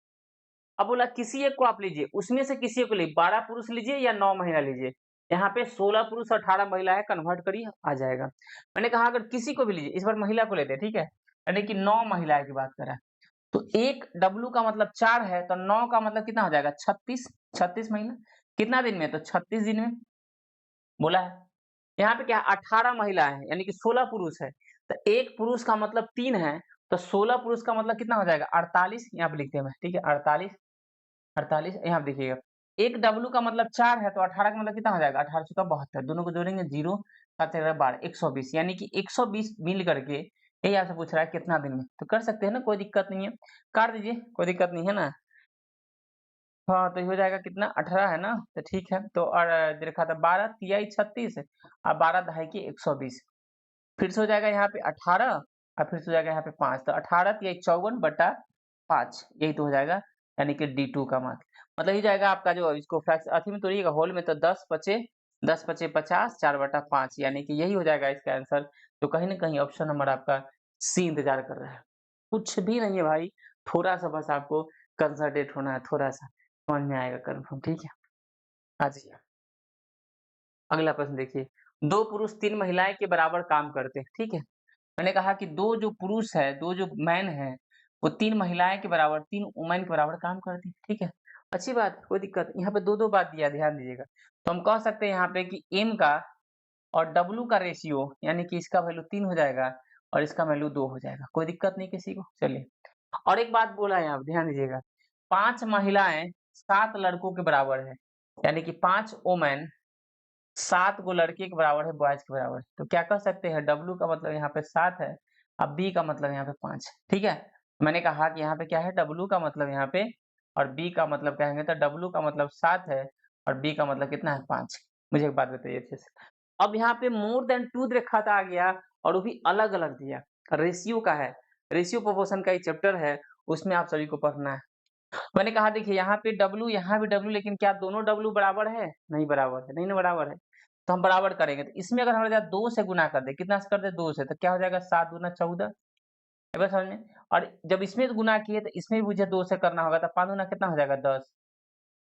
अब बोला किसी एक को आप लीजिए, उसमें से किसी एक को लीजिए, 12 पुरुष लीजिए या 9 महिला लीजिए। यहाँ पे 16 पुरुष 18 महिला है, कन्वर्ट करिए आ जाएगा। मैंने कहा अगर किसी को भी लीजिए, इस बार महिला को लेते हैं, ठीक है। यानी कि 9 महिलाएं की बात कर रहा है। तो एक W का मतलब 4 है, तो 9 का मतलब कितना हो जाएगा? 36, 36 महीना। कितना दिन में? तो 36 दिन में बोला है। यहाँ पे क्या है? 18 महिलाएं हैं, यानी कि 16 पुरुष है। तो एक पुरुष का मतलब 3 है, तो 16 पुरुष का मतलब कितना हो जाएगा? 48, यहाँ पे लिखते हैं, ठीक है, 48, 48 यहाँ पे देखिएगा। एक W का मतलब 4 है, तो 18 का मतलब कितना हो जाएगा? 18 चौका 72, दोनों को जोड़ेंगे 0 7 12, 120, यानी कि 120 मिल करके यही आपसे पूछ रहा है कितना दिन में। तो कर सकते हैं ना, कोई दिक्कत नहीं है, कर दीजिए, कोई दिक्कत नहीं है ना। हाँ, तो ये हो जाएगा कितना? 18 है ना, तो ठीक है। तो और देखा था 12 तिहाई 36 और 12 दहाई की 120, फिर से हो जाएगा यहाँ पे 18 और फिर से हो जाएगा यहाँ पे 5, तो 18 तिहाई 54 बटा 5, यही तो हो जाएगा, यानी कि D2 का मान। मतलब ये जाएगा आपका जो इसको फ्रैक्शन अथी में तोड़िएगा होल में, तो 10 पचे 50, 4 बटा 5, यानी कि यही हो जाएगा इसका आंसर। तो कहीं ना कहीं ऑप्शन नंबर आपका सी इंतजार कर रहा है। कुछ भी नहीं है भाई, थोड़ा सा बस आपको कंसंट्रेट होना है, थोड़ा सा समझ में आएगा कंफर्म, ठीक है। आ जाइए अगला प्रश्न देखिए। दो पुरुष 3 महिलाएं के बराबर काम करते हैं, ठीक है। मैंने कहा कि दो जो पुरुष है, दो जो मैन है, वो 3 महिलाएं के बराबर, 3 वुमेन के बराबर काम करती है, ठीक है। अच्छी बात, कोई दिक्कत नहीं। यहाँ पे दो बात दिया, ध्यान दीजिएगा। तो हम कह सकते हैं यहाँ पे कि M का और W का रेशियो, यानी कि इसका वैल्यू 3 हो जाएगा और इसका वैल्यू 2 हो जाएगा। कोई दिक्कत नहीं किसी को। चलिए, और एक बात बोला है, आप ध्यान दीजिएगा। 5 महिलाएं 7 लड़कों के बराबर है, यानी कि 5 वुमेन 7 गो लड़के के बराबर है, बॉयज के बराबर है। तो क्या कह सकते हैं? W का मतलब यहाँ पे 7 है, अब B का मतलब यहाँ पे 5 है, ठीक है। मैंने कहा कि यहाँ पे क्या है? W का मतलब यहाँ पे और B का मतलब कहेंगे तो W का मतलब 7 है और B का मतलब कितना है? 5। मुझे एक बात बताइए अच्छे से। अब यहाँ पे मोर देन 2 रेखा आ गया और वो भी अलग अलग दिया, रेशियो का है, रेशियो प्रोपोर्शन का एक चैप्टर है, उसमें आप सभी को पढ़ना है। मैंने कहा देखिए यहाँ पे W, यहाँ भी W, लेकिन क्या दोनों W बराबर है? नहीं बराबर है, नहीं ना बराबर है। तो हम बराबर करेंगे, तो इसमें अगर हमारे साथ 2 से गुना कर दे, कितना से कर दे? 2 से, तो क्या हो जाएगा? 7 दूना 14, है बस समझ में। और जब इसमें गुना किए तो इसमें भी मुझे 2 से करना होगा, तो 5 दूना कितना हो जाएगा? 10।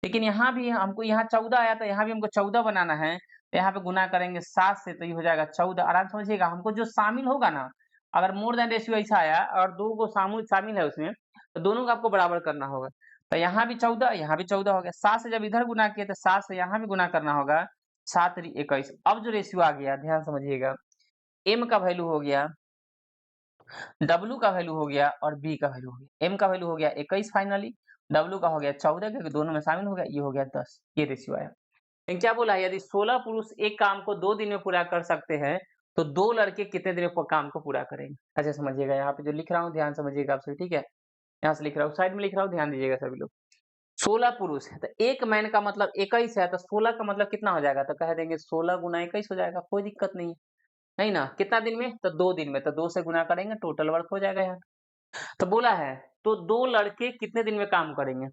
लेकिन यहाँ भी हमको, यहाँ 14 आया, तो यहाँ भी हमको 14 बनाना है, तो यहाँ पे गुना करेंगे 7 से, तो ये हो जाएगा 14। आराम समझिएगा, हमको जो शामिल होगा ना, अगर मोर देन रेशियो ऐसा आया और 2 को शामिल है उसमें, तो दोनों को आपको बराबर करना होगा। तो यहाँ भी 14, यहाँ भी 14 हो गया। 7 से जब इधर गुना किए तो 7 से यहाँ भी गुना करना होगा, 7 3 21। अब जो रेशियो आ गया, ध्यान समझिएगा, M का वैल्यू हो गया, W का वैल्यू हो गया और B का वैल्यू हो गया। M का वैल्यू हो गया 21 फाइनली, W का हो गया 14, क्योंकि दोनों में शामिल हो गया, ये हो गया 10। ये रेशियो आया। लेकिन क्या बोला है? यदि 16 पुरुष एक काम को 2 दिन में पूरा कर सकते हैं, तो 2 लड़के कितने दिन में काम को पूरा करेंगे? अच्छा समझिएगा, यहाँ पे जो लिख रहा हूँ ध्यान समझिएगा आप सभी, ठीक है। यहाँ से लिख रहा हूँ, साइड में लिख रहा हूँ, ध्यान दीजिएगा सभी लोग। 16 पुरुष है, तो एक मैन का मतलब 21 है, तो 16 का मतलब कितना हो जाएगा? तो कह देंगे 16 गुना 21 हो जाएगा, कोई दिक्कत नहीं है। नहीं ना? कितना दिन में? तो 2 दिन में, तो 2 से गुना करेंगे, टोटल वर्क हो जाएगा यहाँ। तो बोला है, तो 2 लड़के कितने दिन में काम करेंगे?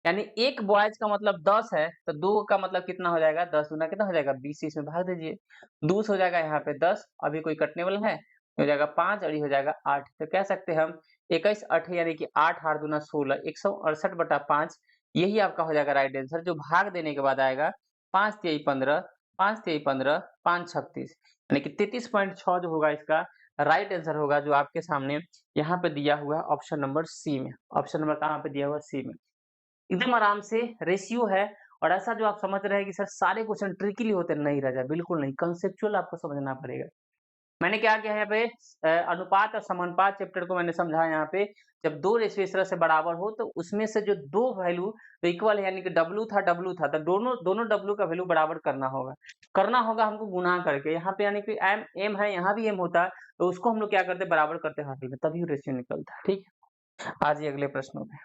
यानी एक बॉयज का मतलब 10 है, तो 2 का मतलब कितना हो जाएगा? 10 गुना कितना हो जाएगा? 20, इसमें भाग दीजिए। 2 से हो जाएगा यहाँ पे 10, अभी कोई कटने वाला है, हो जाएगा 5 और ये हो जाएगा 8। तो कह सकते हैं हम 21 8 यानी कि 8 8 दूना 16, 168 बटा 5, यही आपका हो जाएगा राइट आंसर, जो भाग देने के बाद आएगा 5 तिहाई 15, 5 तिहाई 15, 5 36, यानी कि 33.6 जो होगा इसका राइट आंसर होगा, जो आपके सामने यहाँ पे दिया हुआ है ऑप्शन नंबर सी में। ऑप्शन नंबर कहाँ पे दिया हुआ है? सी में। एकदम आराम से रेशियो है। और ऐसा जो आप समझ रहे हैं कि सर सारे क्वेश्चन ट्रिकली होते, नहीं राजा, बिल्कुल नहीं, कंसेप्चुअल आपको समझना पड़ेगा। मैंने क्या किया है यहाँ पे, अनुपात और समानुपात चैप्टर को मैंने समझाया। यहाँ पे जब दो रेशियो इस तरह से बराबर हो, तो उसमें से जो दो वैल्यू इक्वल है, यानी कि W था, तो दोनों W का वैल्यू बराबर करना होगा हमको गुना करके। यहाँ पे यानी कि M है, यहाँ भी M होता है, तो उसको हम लोग क्या करते, बराबर करते हैं, तभी रेशियो निकलता है। ठीक है, आज ये अगले प्रश्नों में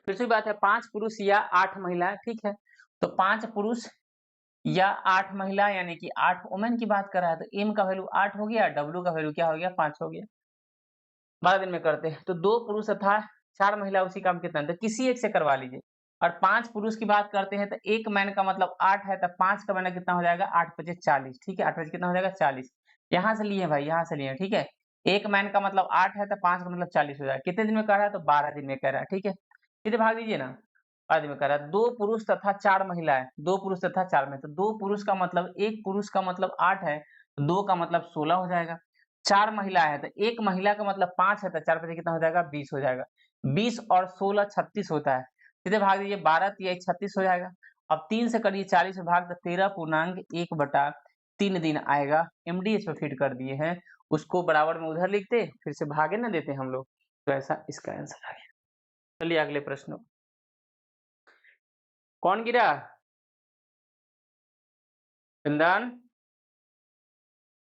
फिर से बात है, 5 पुरुष या 8 महिला, ठीक है। तो 5 पुरुष या 8 महिला, यानी कि 8 वुमेन की बात कर रहा है, तो M का वैल्यू 8 हो गया, W का वैल्यू क्या हो गया? 5 हो गया। 12 दिन में करते हैं, तो 2 पुरुष तथा 4 महिला उसी काम कितना, तो किसी एक से करवा लीजिए। और 5 पुरुष की बात करते हैं तो एक मैन का मतलब 8 है, तो 5 का मैन कितना हो जाएगा, 8 पचे 40, ठीक है, 8 बजे कितना हो जाएगा 40। यहाँ से लिए भाई, यहाँ से लिए, ठीक है। एक मैन का मतलब 8 है तो 5 का मतलब 40 हो जाएगा। कितने दिन में कह रहा है, तो 12 दिन में कह रहा है, ठीक है। सीधे भाग दीजिए ना, 12 दिन में कह रहा है। 2 पुरुष तथा 4 महिलाएं, 2 पुरुष तथा 4 महिला, तो 2 पुरुष का मतलब, एक पुरुष का मतलब 8 है, तो 2 का मतलब 16 हो जाएगा। 4 महिला है तो एक महिला का मतलब 5 है, तो 4 बजे कितना हो जाएगा, 20 हो जाएगा। 20 और 16 36 होता है। सीधे भाग दीजिए, 12 तिया 36 हो जाएगा। अब 3 से करिए 40 में भाग, तो 13.1/3 दिन आएगा। एमडी इस पे फिट कर दिए हैं, उसको बराबर में उधर लिखते, फिर से भागे ना देते हम लोग, तो ऐसा इसका आंसर आ गया। चलिए अगले प्रश्न। कौन गिरा, चंदन?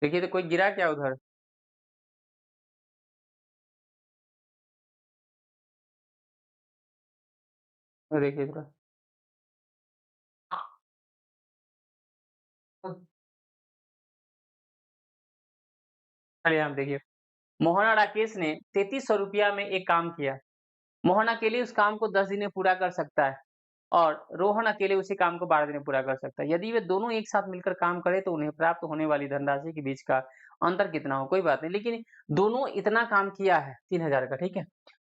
देखिए तो कोई गिरा क्या उधर? देखिए थोड़ा। चलिए आप देखिए, मोहन और राकेश ने 3300 रुपया में एक काम किया। मोहन अकेले उस काम को 10 दिन में पूरा कर सकता है और रोहन अकेले उसी काम को 12 दिन में पूरा कर सकता है। यदि वे दोनों एक साथ मिलकर काम करें तो उन्हें प्राप्त होने वाली धनराशि के बीच का अंतर कितना हो? कोई बात नहीं, लेकिन दोनों इतना काम किया है 3000 का, ठीक है।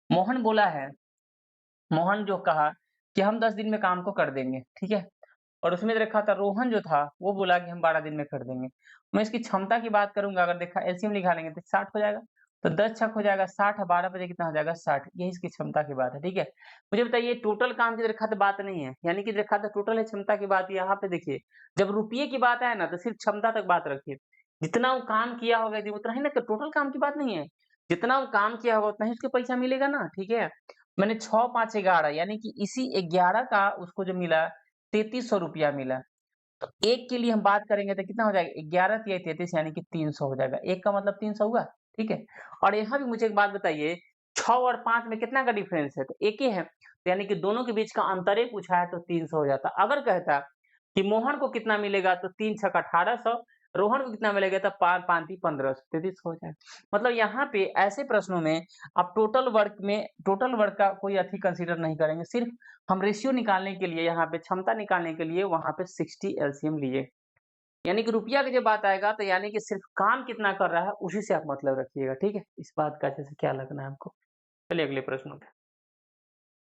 मोहन बोला है, मोहन जो कहा कि हम 10 दिन में काम को कर देंगे, ठीक है। और उसमें रखा था रोहन जो था वो बोला कि हम 12 दिन में कर देंगे। मैं इसकी क्षमता की बात करूंगा, अगर देखा एलसीएम निकालेंगे लेंगे तो 60 हो जाएगा। तो 10 छक हो जाएगा 60, 12 बजे कितना हो जाएगा 60, यही इसकी क्षमता की बात है, ठीक है। मुझे बताइए टोटल काम की रेखा तो बात नहीं है, यानी कि रेखा तो टोटल है, क्षमता की बात यहाँ पे देखिए। जब रुपये की बात आए ना तो सिर्फ क्षमता तक बात रखिए। जितना वो काम किया होगा यदि उतना ही ना, टोटल काम की बात नहीं है। जितना वो काम किया होगा उतना ही उसको पैसा मिलेगा ना, ठीक है। मैंने 6 5 11 यानी कि इसी 11 का उसको जो मिला 3300 रुपया मिला। तो एक के लिए हम बात करेंगे तो कितना हो जाएगा, 11 तिया 33 यानी कि 300 हो जाएगा। एक का मतलब 300 हुआ, ठीक है। और यहाँ भी मुझे एक बात बताइए, 6 और 5 में कितना का डिफरेंस है, तो एक ही है, तो यानी कि दोनों के बीच का अंतर ही पूछा है तो 300 हो जाता। अगर कहता कि मोहन को कितना मिलेगा, तो 3 छक 1800, रोहन को कितना मिलेगा, तो 5 5 1500, 3300 हो जाएगा। मतलब यहाँ पे ऐसे प्रश्नों में आप टोटल वर्क का कोई अथी कंसीडर नहीं करेंगे, सिर्फ हम रेशियो निकालने के लिए, यहाँ पे क्षमता निकालने के लिए वहां पे 60 एलसीएम लिए। यानी कि रुपया की जब बात आएगा तो यानी कि सिर्फ काम कितना कर रहा है उसी से आप मतलब रखिएगा, ठीक है। इस बात का जैसे क्या लगना है आपको। चलिए अगले प्रश्न पे।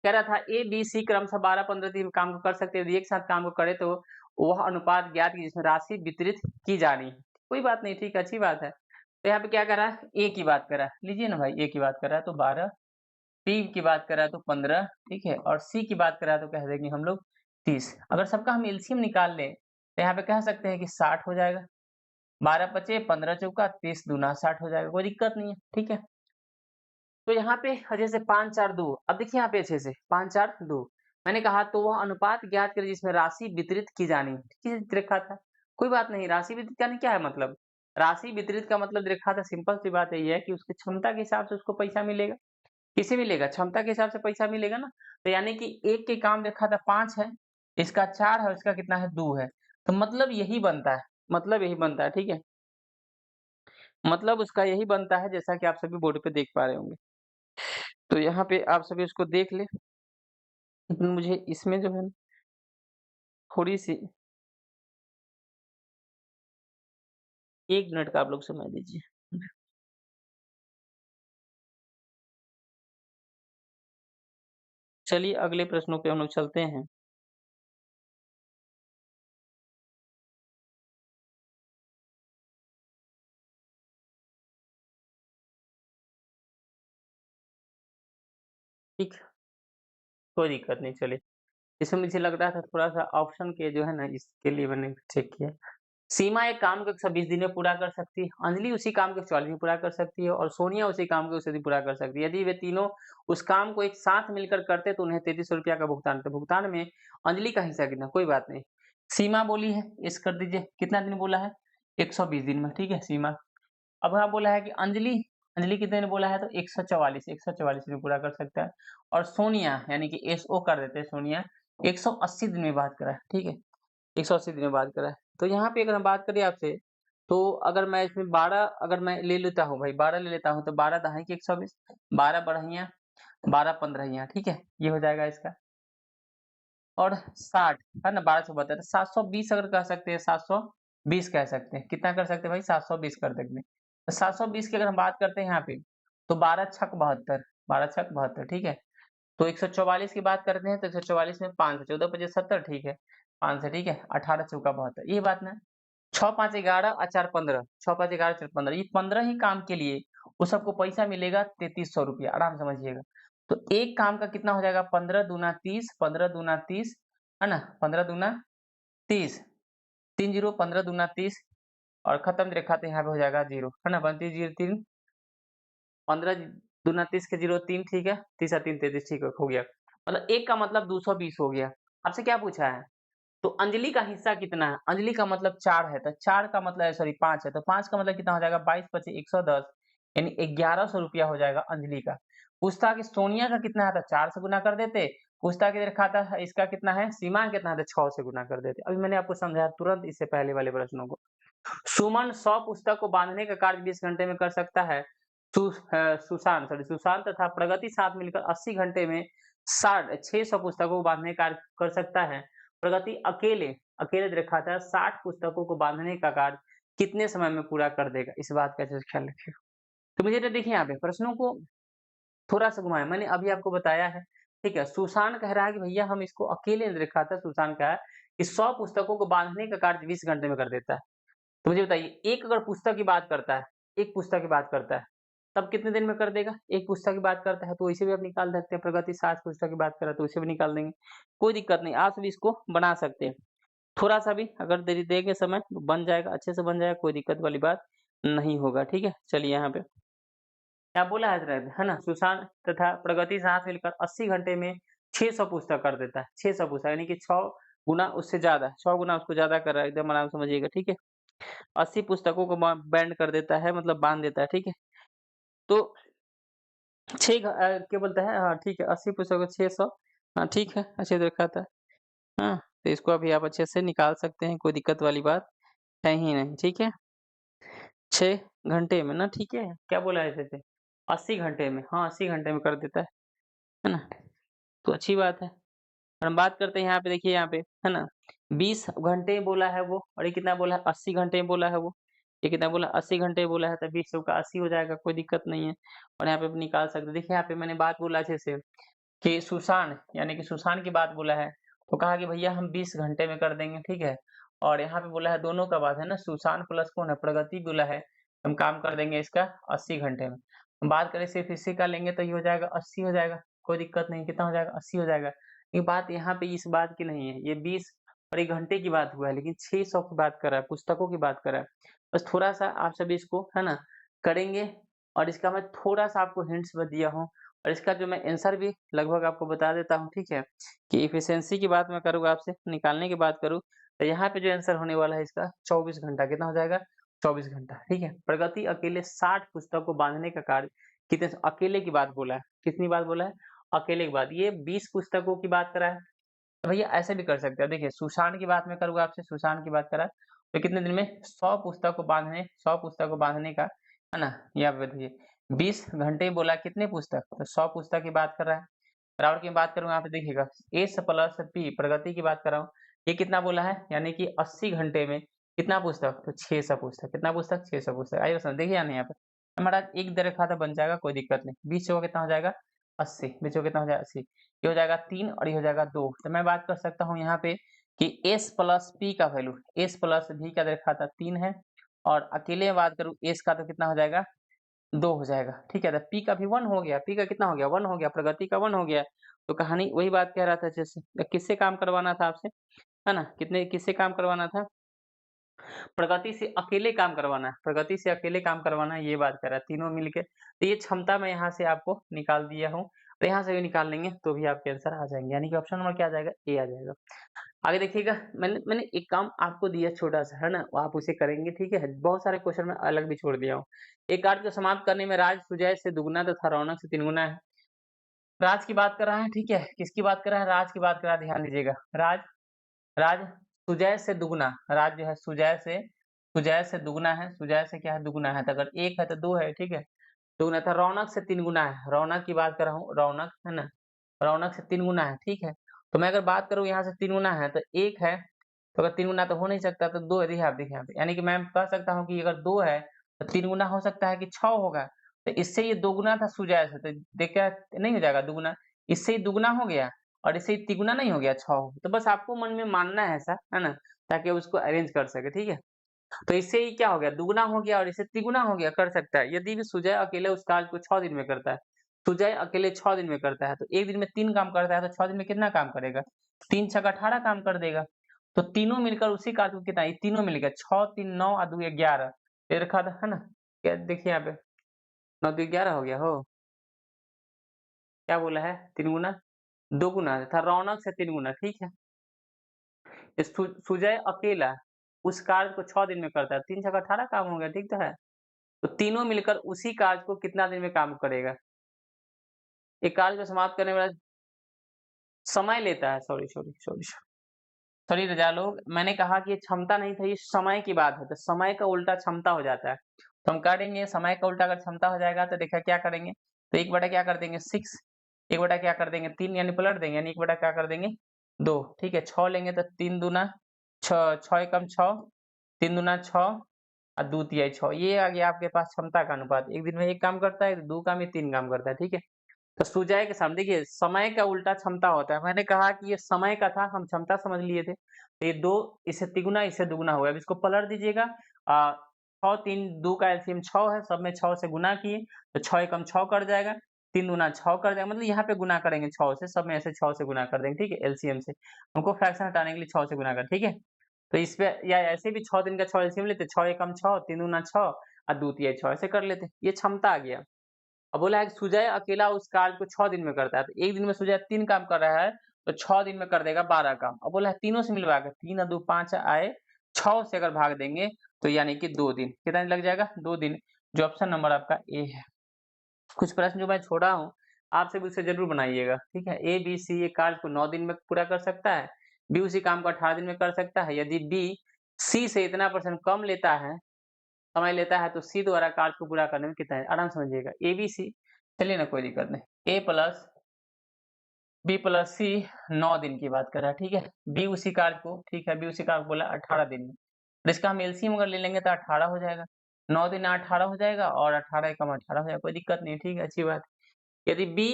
कह रहा था ए बी सी क्रमशः 12 15 दिन में काम को कर सकते हैं, यदि एक साथ काम को करे तो वह अनुपात ज्ञात की जिसमें राशि वितरित की जानी है। कोई बात नहीं, ठीक है, अच्छी बात है। तो यहाँ पे क्या कर रहा है, ए की बात कर रहा है, लीजिए ना भाई, ए की बात कर रहा है तो 12, बी की बात कर रहा है तो 15, ठीक है, और सी की बात कर रहा है तो कह देंगे हम लोग 30। अगर सबका हम एलसीएम निकाल लें तो यहाँ पे कह सकते हैं कि 60 हो जाएगा। 12 पचे 15 चौका 30 दूना 60 हो जाएगा, कोई दिक्कत नहीं है, ठीक है। तो यहाँ पे जैसे 5 4 2, अब देखिए यहाँ पे अच्छे से 5 4 2, मैंने कहा तो वह अनुपात ज्ञात करें जिसमें राशि वितरित की जानी, ठीक है, रखा था। कोई बात नहीं, राशि वितरित यानी क्या है मतलब, राशि वितरित का मतलब रखा था, सिंपल सी बात यही है कि उसकी क्षमता के हिसाब से उसको पैसा मिलेगा। किसे मिलेगा, क्षमता के हिसाब से पैसा मिलेगा ना। तो यानी कि एक के काम देखा था 5 है, इसका 4 है, इसका कितना है 2 है, तो मतलब यही बनता है, मतलब यही बनता है, ठीक है। मतलब उसका यही बनता है जैसा कि आप सभी बोर्ड पे देख पा रहे होंगे। तो यहाँ पे आप सभी उसको देख ले, लेकिन मुझे इसमें जो है थोड़ी सी 1 मिनट का आप लोग समय दीजिए। चलिए अगले प्रश्नों पे हम लोग चलते हैं। ठीक, कोई दिक्कत नहीं, चलिए। इसमें मुझे लग रहा था थोड़ा-सा ऑप्शन के जो है ना, इसके लिए मैंने चेक किया। सीमा एक काम को 120 दिन में पूरा कर सकती है, अंजलि उसी काम को 40 में पूरा कर सकती है और सोनिया उसी काम को 100 दिन पूरा कर सकती है। यदि वे तीनों उस काम को एक साथ मिलकर करते तो उन्हें 3300 रुपया का भुगतान, तो भुगतान में अंजलि का हिस्सा कितना, कोई बात नहीं। सीमा बोली है, इस कर दीजिए, कितना दिन बोला है, 120 दिन में, ठीक है सीमा। अब यहाँ बोला है कि अंजलि, अंजलि कितने दिन बोला है, तो 144 दिन पूरा कर सकता है। और सोनिया यानी कि एसओ कर देते हैं, सोनिया 180 दिन में बात करा है, ठीक है, 180 दिन में बात करा है। तो यहाँ पे अगर हम बात करें आपसे, तो अगर मैं इसमें 12 अगर मैं ले लेता हूँ भाई, 12 ले लेता हूँ तो 12 दहाई की 120, 12 बढ़इया, 12 15, ठीक है, ये हो जाएगा इसका। और 60 है ना, 1272, 720 अगर कह सकते हैं, 720 कह सकते हैं। कितना कर सकते हैं भाई, 720 कर सकते हैं। तो 720 की अगर हम बात करते हैं यहाँ पे, तो 12 छक 72, 12 छक 72, ठीक है। तो 144 की बात करते हैं, तो 144 में 5 से 14 25 70, ठीक है, 5 से, ठीक है, 18 चौका 72, ये बात ना। 6 5 11 और 4 15, 6 5 11 4 15, ये 15 ही काम के लिए वो सबको पैसा मिलेगा 3300 रुपया, आराम समझिएगा। तो एक काम का कितना हो जाएगा, 15 दूना 30, 15 दूना 30, है ना, 15 दूना 30, 3 जीरो, 15 दूना 30, और खत्म रेखा तो यहाँ पे हो जाएगा जीरो, है ना, 32 जीरो 3, 15 दूना 30 के जीरो 3, ठीक है, 30 3 33, ठीक है, हो गया। मतलब एक का मतलब 220 हो गया। आपसे क्या पूछा है, तो अंजलि का हिस्सा कितना है, अंजलि का मतलब 4 है, तो 4 का मतलब सॉरी 5 है, तो 5 का मतलब कितना हो जाएगा, 22 25 110, यानी 1100 रुपया हो जाएगा अंजलि का। पूछता कि सोनिया का कितना है, तो 4 से गुना कर देते। पूछता कि खाता है इसका कितना है, सीमा कितना है, तो 6 से गुना कर देते। अभी मैंने आपको समझाया तुरंत इससे पहले वाले प्रश्नों को। सुमन 100 पुस्तक को बांधने का कार्य 20 घंटे में कर सकता है। सुशांत तथा प्रगति साथ मिलकर 80 घंटे में 600 पुस्तकों को बांधने का कार्य कर सकता है। प्रगति अकेले अकेले रखा था 60 पुस्तकों को बांधने का कार्य कितने समय में पूरा कर देगा, इस बात का ख्याल रखिए। तो मुझे तो देखिए यहाँ पे प्रश्नों को थोड़ा सा घुमाया, मैंने अभी आपको बताया है, ठीक है। सुशांत कह रहा है कि भैया हम इसको अकेले रखा था, सुशांत कहा है कि 100 पुस्तकों को बांधने का कार्य 20 घंटे में कर देता है। तो मुझे बताइए, एक अगर पुस्तक की बात करता है, एक पुस्तक की बात करता है, तब कितने दिन में कर देगा, एक पुस्तक की बात करता है तो इसे भी आप निकाल सकते हैं। प्रगति 60 पुस्तक की बात कर रहा है तो इसे भी निकाल देंगे, कोई दिक्कत नहीं, आप भी इसको बना सकते हैं। थोड़ा सा भी अगर देरी देंगे समय तो बन जाएगा, अच्छे से बन जाएगा, कोई दिक्कत वाली बात नहीं होगा, ठीक है। चलिए यहाँ पे क्या बोला है ना, सुशांत तथा प्रगति साथ मिलकर 80 घंटे में 600 पुस्तक कर देता है, 600 पुस्तक, यानी कि 6 गुना उससे ज्यादा, 6 गुना उसको ज्यादा कर रहा है, एकदम आराम समझिएगा, ठीक है। 80 पुस्तकों को बैंड कर देता है, मतलब बांध देता है, ठीक है। तो क्या बोलता है, हाँ ठीक है, 80 पुस्तकों 600, हाँ ठीक है, अच्छे से रखा था। हाँ, तो इसको अभी आप अच्छे से निकाल सकते हैं, कोई दिक्कत वाली बात है ही नहीं, ठीक है। 6 घंटे में ना, ठीक है, क्या बोला है ऐसे 80 घंटे में, हाँ 80 घंटे में कर देता है ना, तो अच्छी बात है। और हम बात करते हैं यहाँ पे, देखिए यहाँ पे, है ना, 20 घंटे बोला है वो, और ये कितना बोला है, 80 घंटे बोला है वो, ये कितना बोला, 80 घंटे बोला है, तो 20 का 80 हो जाएगा, कोई दिक्कत नहीं है। और यहाँ पे आप निकाल सकते हैं। देखिए यहाँ पे मैंने बात बोला अच्छे से कि सुशांत, यानी कि सुशांत की बात बोला है, तो कहा कि भैया हम 20 घंटे में कर देंगे, ठीक है। और यहाँ पे बोला है दोनों का बात है ना, सुशांत प्लस कौन है, प्रगति बोला है, हम काम कर देंगे इसका 80 घंटे में। हम बात करें सिर्फ इसी का लेंगे तो ये हो जाएगा 80 हो जाएगा, कोई दिक्कत नहीं, कितना हो जाएगा 80 हो जाएगा। ये बात यहाँ पे इस बात की नहीं है, ये 20 और 1 घंटे की बात हुआ है, लेकिन 600 की बात कर रहा है, पुस्तकों की बात कर रहा है। बस थोड़ा सा आप सभी इसको है ना करेंगे, और इसका मैं थोड़ा सा आपको हिंट्स भी दिया हूँ, और इसका जो मैं आंसर भी लगभग आपको बता देता हूँ, ठीक है। कि एफिशिएंसी की बात मैं करूँगा आपसे, निकालने की बात करूँ, तो यहाँ पे जो आंसर होने वाला है इसका 24 घंटा, कितना हो जाएगा 24 घंटा, ठीक है। प्रगति अकेले 60 पुस्तक को बांधने का कार्य कितने, अकेले की बात बोला है, कितनी बात बोला है, अकेले की बात, ये 20 पुस्तकों की बात करा है। तो भैया ऐसे भी कर सकते हैं, देखिए सुशांत की बात मैं करूंगा आपसे, सुशांत की बात करा तो कितने दिन में 100 पुस्तक को बांधने, 100 पुस्तक को बांधने का, है ना, यहाँ पे देखिए 20 घंटे बोला, कितने पुस्तक, तो 100 पुस्तक की बात कर रहा है। राउंड की बात करूँ यहाँ पे देखिएगा, एस प्लस पी, प्रगति की बात कर रहा हूँ, ये कितना बोला है, यानी कि 80 घंटे में कितना पुस्तक, तो 600 पुस्तक, कितना पुस्तक 600 पुस्तक। आइए समझ देखिए यहाँ पे हमारा एक दर खाता बन जाएगा, कोई दिक्कत नहीं, 20 को कितना हो जाएगा 80, 20 को कितना हो जाएगा 80, ये हो जाएगा 3 और ये हो जाएगा 2। तो मैं बात कर सकता हूँ यहाँ पे कि एस प्लस पी का वैल्यू, एस प्लस भी का दर खाता 3 है, और अकेले में बात करूँ एस का तो कितना हो जाएगा 2 हो जाएगा, ठीक है। तो पी का भी 1 हो गया, पी का कितना हो गया 1 हो गया, प्रगति का 1 हो गया। तो कहानी वही बात कह रहा था, जैसे किससे काम करवाना था आपसे, है ना, कितने किससे काम करवाना था, प्रगति से अकेले काम करवाना है, प्रगति से अकेले काम करवाना है, ये बात कर रहा है, तीनों मिलके। तो ये क्षमता मैं यहाँ से आपको निकाल दिया हूँ, तो यहाँ से भी निकाल लेंगे तो भी आपके आंसर आ जाएंगे, यानी कि ऑप्शन नंबर क्या आ जाएगा, ए आ जाएगा। आगे देखिएगा, मैंने मैंने एक काम आपको दिया छोटा सा, है ना, वो आप उसे करेंगे, ठीक है। बहुत सारे क्वेश्चन मैं अलग भी छोड़ दिया हूँ। एक कार्य को समाप्त करने में राज सुजय से दुगुना तथा रौनक से 3 गुना है। राज की बात कर रहा है, ठीक है, किसकी बात कर रहा है, राज की बात कर रहा है, ध्यान दीजिएगा। राज राज सुजय से दुगुना, राज जो है सुजय से दुगुना है, सुजय से क्या है दुगुना है, तो अगर 1 है तो 2 है, ठीक है, दुगुना था। रौनक से 3 गुना है, रौनक की बात कर रहा हूँ, रौनक है ना, रौनक से 3 गुना है, ठीक है। तो मैं अगर बात करूँ यहाँ से 3 गुना है तो 1 है, तो अगर 3 गुना तो हो नहीं सकता तो 2 है, देखिए आप देखिए यहाँ पे, यानी कि मैं कह सकता हूँ कि अगर 2 है तो 3 गुना हो सकता है कि 6 होगा। तो इससे ये 2 गुना था सुजाय से, तो देखिए नहीं हो जाएगा दुगुना, इससे ही दुगुना हो गया और इससे ही तिगुना नहीं हो गया 6 हो। तो बस आपको मन में मानना है ऐसा, है ना? ताकि उसको अरेंज कर सके, ठीक है? तो इससे ही क्या हो गया, दुगुना हो गया और इससे तिगुना हो गया, कर सकता है। यदि भी सुजय अकेले उस कार्य को 6 दिन में करता है, सुजय अकेले 6 दिन में करता है, तो 1 दिन में 3 काम करता है, तो 6 दिन में कितना काम करेगा? 3 छक्का 18 काम कर देगा। तो तीनों मिलकर उसी कार्य को कितना, ये तीनों मिल गया 6 3 9 और 2 11, ये रखा था, है ना? क्या देखिए यहाँ पे 9 2 11 हो गया हो, क्या बोला है? 3 गुना, 2 गुना था, रौनक से 3 गुना, ठीक है? सुजय अकेला उस कार्य को 6 दिन में करता है, 3 छक्का 18 काम हो गया, ठीक तो है? तो तीनों मिलकर उसी कार्य को कितना दिन में काम करेगा? एक कार्य को समाप्त करने वाला समय लेता है, सॉरी रजा लोग, मैंने कहा कि ये क्षमता नहीं था, ये समय की बात है, तो समय का उल्टा क्षमता हो जाता है। तो हम करेंगे समय का उल्टा अगर क्षमता हो जाएगा तो देखा क्या करेंगे, तो 1 बटा क्या कर देंगे 6, 1 बटा क्या कर देंगे 3, यानी पलट देंगे, यानी 1 बटा क्या कर देंगे 2, ठीक है? 6 लेंगे तो 3 दूना 6, 6 एकम 6, 3 दूना 6 और 2 तिहाई 6, ये आ गया आपके पास क्षमता का अनुपात। एक दिन में 1 काम करता है, 2 काम में 3 काम करता है, ठीक है? तो सुजाय के सामने देखिए समय का उल्टा क्षमता होता है। मैंने कहा कि ये समय का था, हम क्षमता समझ लिए थे। तो ये 2 इससे तिगुना इससे दुगुना हुआ। अब इसको पलट दीजिएगा। 6 3 2 का एलसीएम 6 है, सब में 6 से गुना किए तो 6 एकम 6 कट जाएगा, 3 दूना 6 कर जाएगा, मतलब यहाँ पे गुना करेंगे 6 से, सब में ऐसे 6 से गुना कर देंगे, ठीक है? एलसीएम से हमको फ्रैक्शन हटाने के लिए 6 से गुना कर, ठीक है? तो इस पे या ऐसे भी 6 दिन का 6 एलसीएम लेते, 6 एकम 6, 3 दूना 6 और 2 तिहाई 6 ऐसे कर लेते। ये क्षमता आ गया। अब बोला है कि सुजय अकेला उस कार्य को 6 दिन में करता है, तो एक दिन में सुजय 3 काम कर रहा है, तो 6 दिन में कर देगा 12 काम। अब बोला है तीनों से मिलवा के 3 और 2 5 आए, 6 से अगर भाग देंगे तो यानी कि 2 दिन, कितना दिन लग जाएगा? 2 दिन, जो ऑप्शन नंबर आपका ए है। कुछ प्रश्न जो मैं छोड़ा हूँ, आप सब उसे जरूर बनाइएगा, ठीक है? ए, बी, सी ये कार्य को 9 दिन में पूरा कर सकता है, बी उसी काम को 18 दिन में कर सकता है। यदि बी सी से इतना परसेंट कम लेता है, समय लेता है, तो सी द्वारा कार्य को पूरा करने में कितना है? आराम समझिएगा, ए बी सी, चलिए ना कोई दिक्कत नहीं। ए प्लस बी प्लस सी 9 दिन की बात कर रहा है, ठीक है? बी उसी कार्य को, ठीक है, बी उसी कार्य को बोला 18 दिन में, तो इसका हम एलसीएम अगर ले लेंगे तो 18 हो जाएगा, 9 दिन 18 हो जाएगा और 18 एकम 18 हो जाएगा, कोई दिक्कत नहीं, ठीक है, अच्छी बात। यदि बी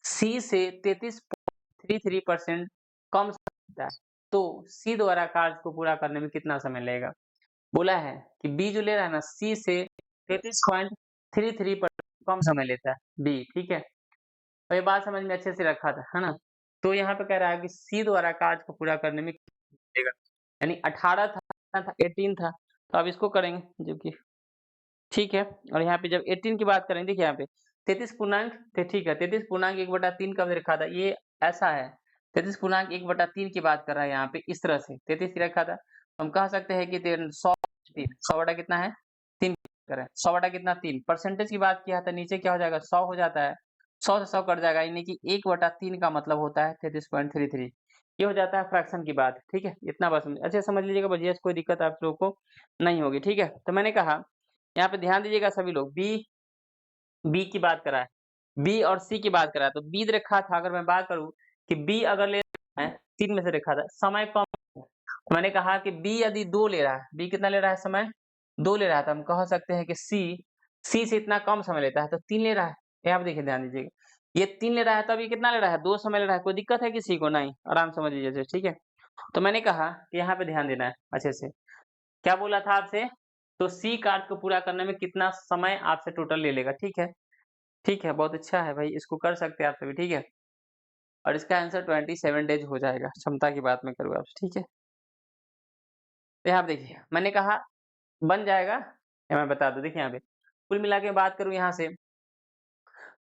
सी से 33.33% कम समय लेता है, तो सी द्वारा कार्य को पूरा करने में कितना समय लगेगा? बोला है कि बी जो ले रहा है ना, सी से 33.33% कम समय लेता है बी, ठीक है? तो ये बात समझ में अच्छे से रखा था, है ना? तो यहाँ पे कह रहा है कि सी द्वारा कार्य को पूरा करने में कितना लगेगा? यानी 18 था 18 था, तो अब इसको करेंगे जो कि ठीक है। और यहाँ पे जब 18 की बात करें, देखिए यहाँ पे 33 पूर्णांक थे, ठीक है, 33 पूर्णांक 1/3 कब रखा था, ये ऐसा है 33 पूर्णांक 1/3 की बात कर रहा है यहाँ पे, इस तरह से 33 की रखा था। हम कह सकते हैं कि 100 100 बटा कितना है 3 करें, 100 बटा कितना 3, परसेंटेज की बात किया था, नीचे क्या हो जाएगा 100 हो जाता है, 100 से 100 कट जाएगा, यानी कि 1/3 का मतलब होता है 33.33, ये हो जाता है फ्रैक्शन की बात, ठीक है? इतना बस अच्छे समझ लीजिएगा, बस कोई दिक्कत आप लोगों को नहीं होगी, ठीक है? तो मैंने कहा यहाँ पे ध्यान दीजिएगा सभी लोग, बी बी की बात करा है, बी और सी की बात करा है, तो बी रखा था, अगर मैं बात करूं कि बी अगर ले रहा है 3 में से रखा था, समय कम है, तो मैंने कहा कि बी यदि 2 ले रहा है, बी कितना ले रहा है समय 2 ले रहा है, तो हम कह सकते हैं कि सी से इतना कम समय लेता है तो 3 ले रहा है। यहाँ पे देखिए ध्यान दीजिएगा, ये 3 ले रहा है, तो अब ये कितना ले रहा है 2 समय ले रहा है, कोई दिक्कत है किसी को? नहीं, आराम समझ लीजिए, ठीक है? तो मैंने कहा कि यहाँ पे ध्यान देना है अच्छे से, क्या बोला था आपसे? तो सी कार्य को पूरा करने में कितना समय आपसे टोटल ले लेगा, ठीक है? ठीक है, बहुत अच्छा है भाई, इसको कर सकते हैं आप सभी, ठीक है? और इसका आंसर 27 डेज हो जाएगा, क्षमता की बात मैं करूँ आपसे, ठीक है? तो यहाँ पे देखिए, मैंने कहा बन जाएगा, या मैं बता दूं, देखिए यहाँ पे कुल मिला के बात करूँ यहाँ से,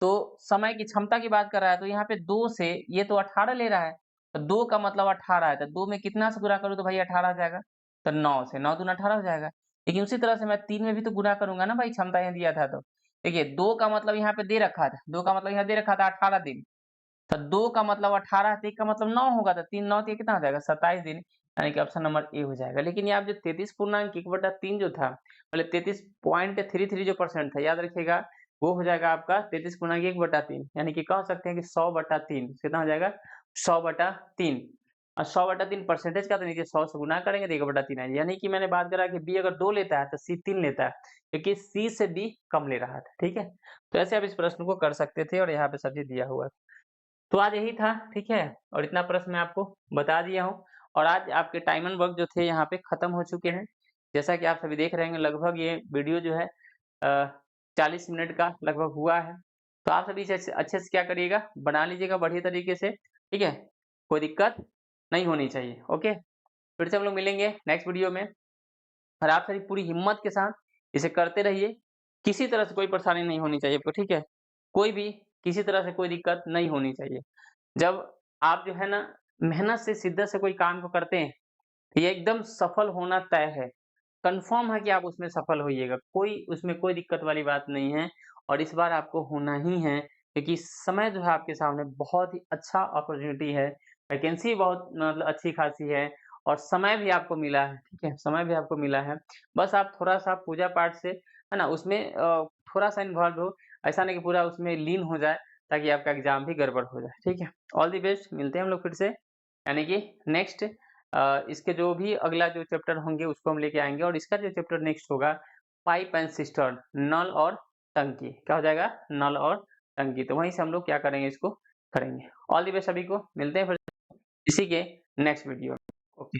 तो समय की क्षमता की बात कर रहा है, तो यहाँ पे 2 से ये तो 18 ले रहा है, तो 2 का मतलब 18 है, तो 2 में कितना से गुणा करूँ तो भाई 18 आ जाएगा, तो 9 से 9 दूना 18 हो जाएगा। लेकिन उसी तरह से मैं 3 में भी तो गुणा करूंगा ना भाई, क्षमता यहाँ दिया था, तो देखिए 2 का मतलब यहाँ पे दे रखा था, 2 का मतलब यहाँ दे रखा था 18 दिन, तो 2 का मतलब 18 तो 1 का मतलब 9 होगा, तो 3 9 तो ये कितना हो जाएगा 27 दिन, यानी कि ऑप्शन नंबर ए हो जाएगा। लेकिन ये आप जो 33 पूर्णांक 1/3 जो था, मतलब 33.33 जो परसेंट था, याद रखिएगा, वो हो जाएगा आपका 33 पूर्णांक 1/3, यानी कि कह सकते हैं कि 100/3 कितना हो जाएगा 100/3 और 100/3 परसेंटेज का तो नीचे 100 से गुना करेंगे तो 1/3 आएगा। यानी कि मैंने बात करा कि बी अगर 2 लेता है तो सी 3 लेता है, क्योंकि सी से डी कम ले रहा था, ठीक है? तो ऐसे आप इस प्रश्न को कर सकते थे और यहाँ पे सभी दिया हुआ है। तो आज यही था, ठीक है? और इतना प्रश्न मैं आपको बता दिया हूँ और आज आपके टाइम एंड वर्क जो थे यहाँ पे खत्म हो चुके हैं। जैसा कि आप सभी देख रहे होंगे लगभग ये वीडियो जो है 40 मिनट का लगभग हुआ है। तो आप सभी इसे अच्छे से क्या करिएगा, बना लीजिएगा बढ़िया तरीके से, ठीक है? कोई दिक्कत नहीं होनी चाहिए, ओके? फिर से हम लोग मिलेंगे नेक्स्ट वीडियो में और आप सभी पूरी हिम्मत के साथ इसे करते रहिए। किसी तरह से कोई परेशानी नहीं होनी चाहिए आपको, ठीक है? कोई भी किसी तरह से कोई दिक्कत नहीं होनी चाहिए। जब आप जो है ना मेहनत से शिद्दत से कोई काम को करते हैं, ये एकदम सफल होना तय है। कन्फर्म है कि आप उसमें सफल होइएगा, कोई उसमें कोई दिक्कत वाली बात नहीं है और इस बार आपको होना ही है क्योंकि समय जो है आपके सामने बहुत ही अच्छा अपॉर्च्युनिटी है, वैकेंसी बहुत मतलब अच्छी खासी है और समय भी आपको मिला है, ठीक है? समय भी आपको मिला है। बस आप थोड़ा-सा पूजा-पाठ से, है ना? उसमें थोड़ा-सा इन्वॉल्व हो, ऐसा नहीं कि पूरा उसमें लीन हो जाए ताकि आपका एग्ज़ाम भी गड़बड़ हो जाए, ठीक है? ऑल द बेस्ट, मिलते हैं हम लोग फिर से, यानी कि नेक्स्ट इसके जो भी अगला जो चैप्टर होंगे उसको हम लेके आएँगे और इसका जो चैप्टर नेक्स्ट होगा पाइप एंड सिस्टर्न, नल और टंकी। क्या हो जाएगा? नल और टंकी। तो वहीं से हम लोग क्या करेंगे, इसको करेंगे। ऑल द बेस्ट सभी को, मिलते हैं फिर इसी के नेक्स्ट वीडियो में। ओके।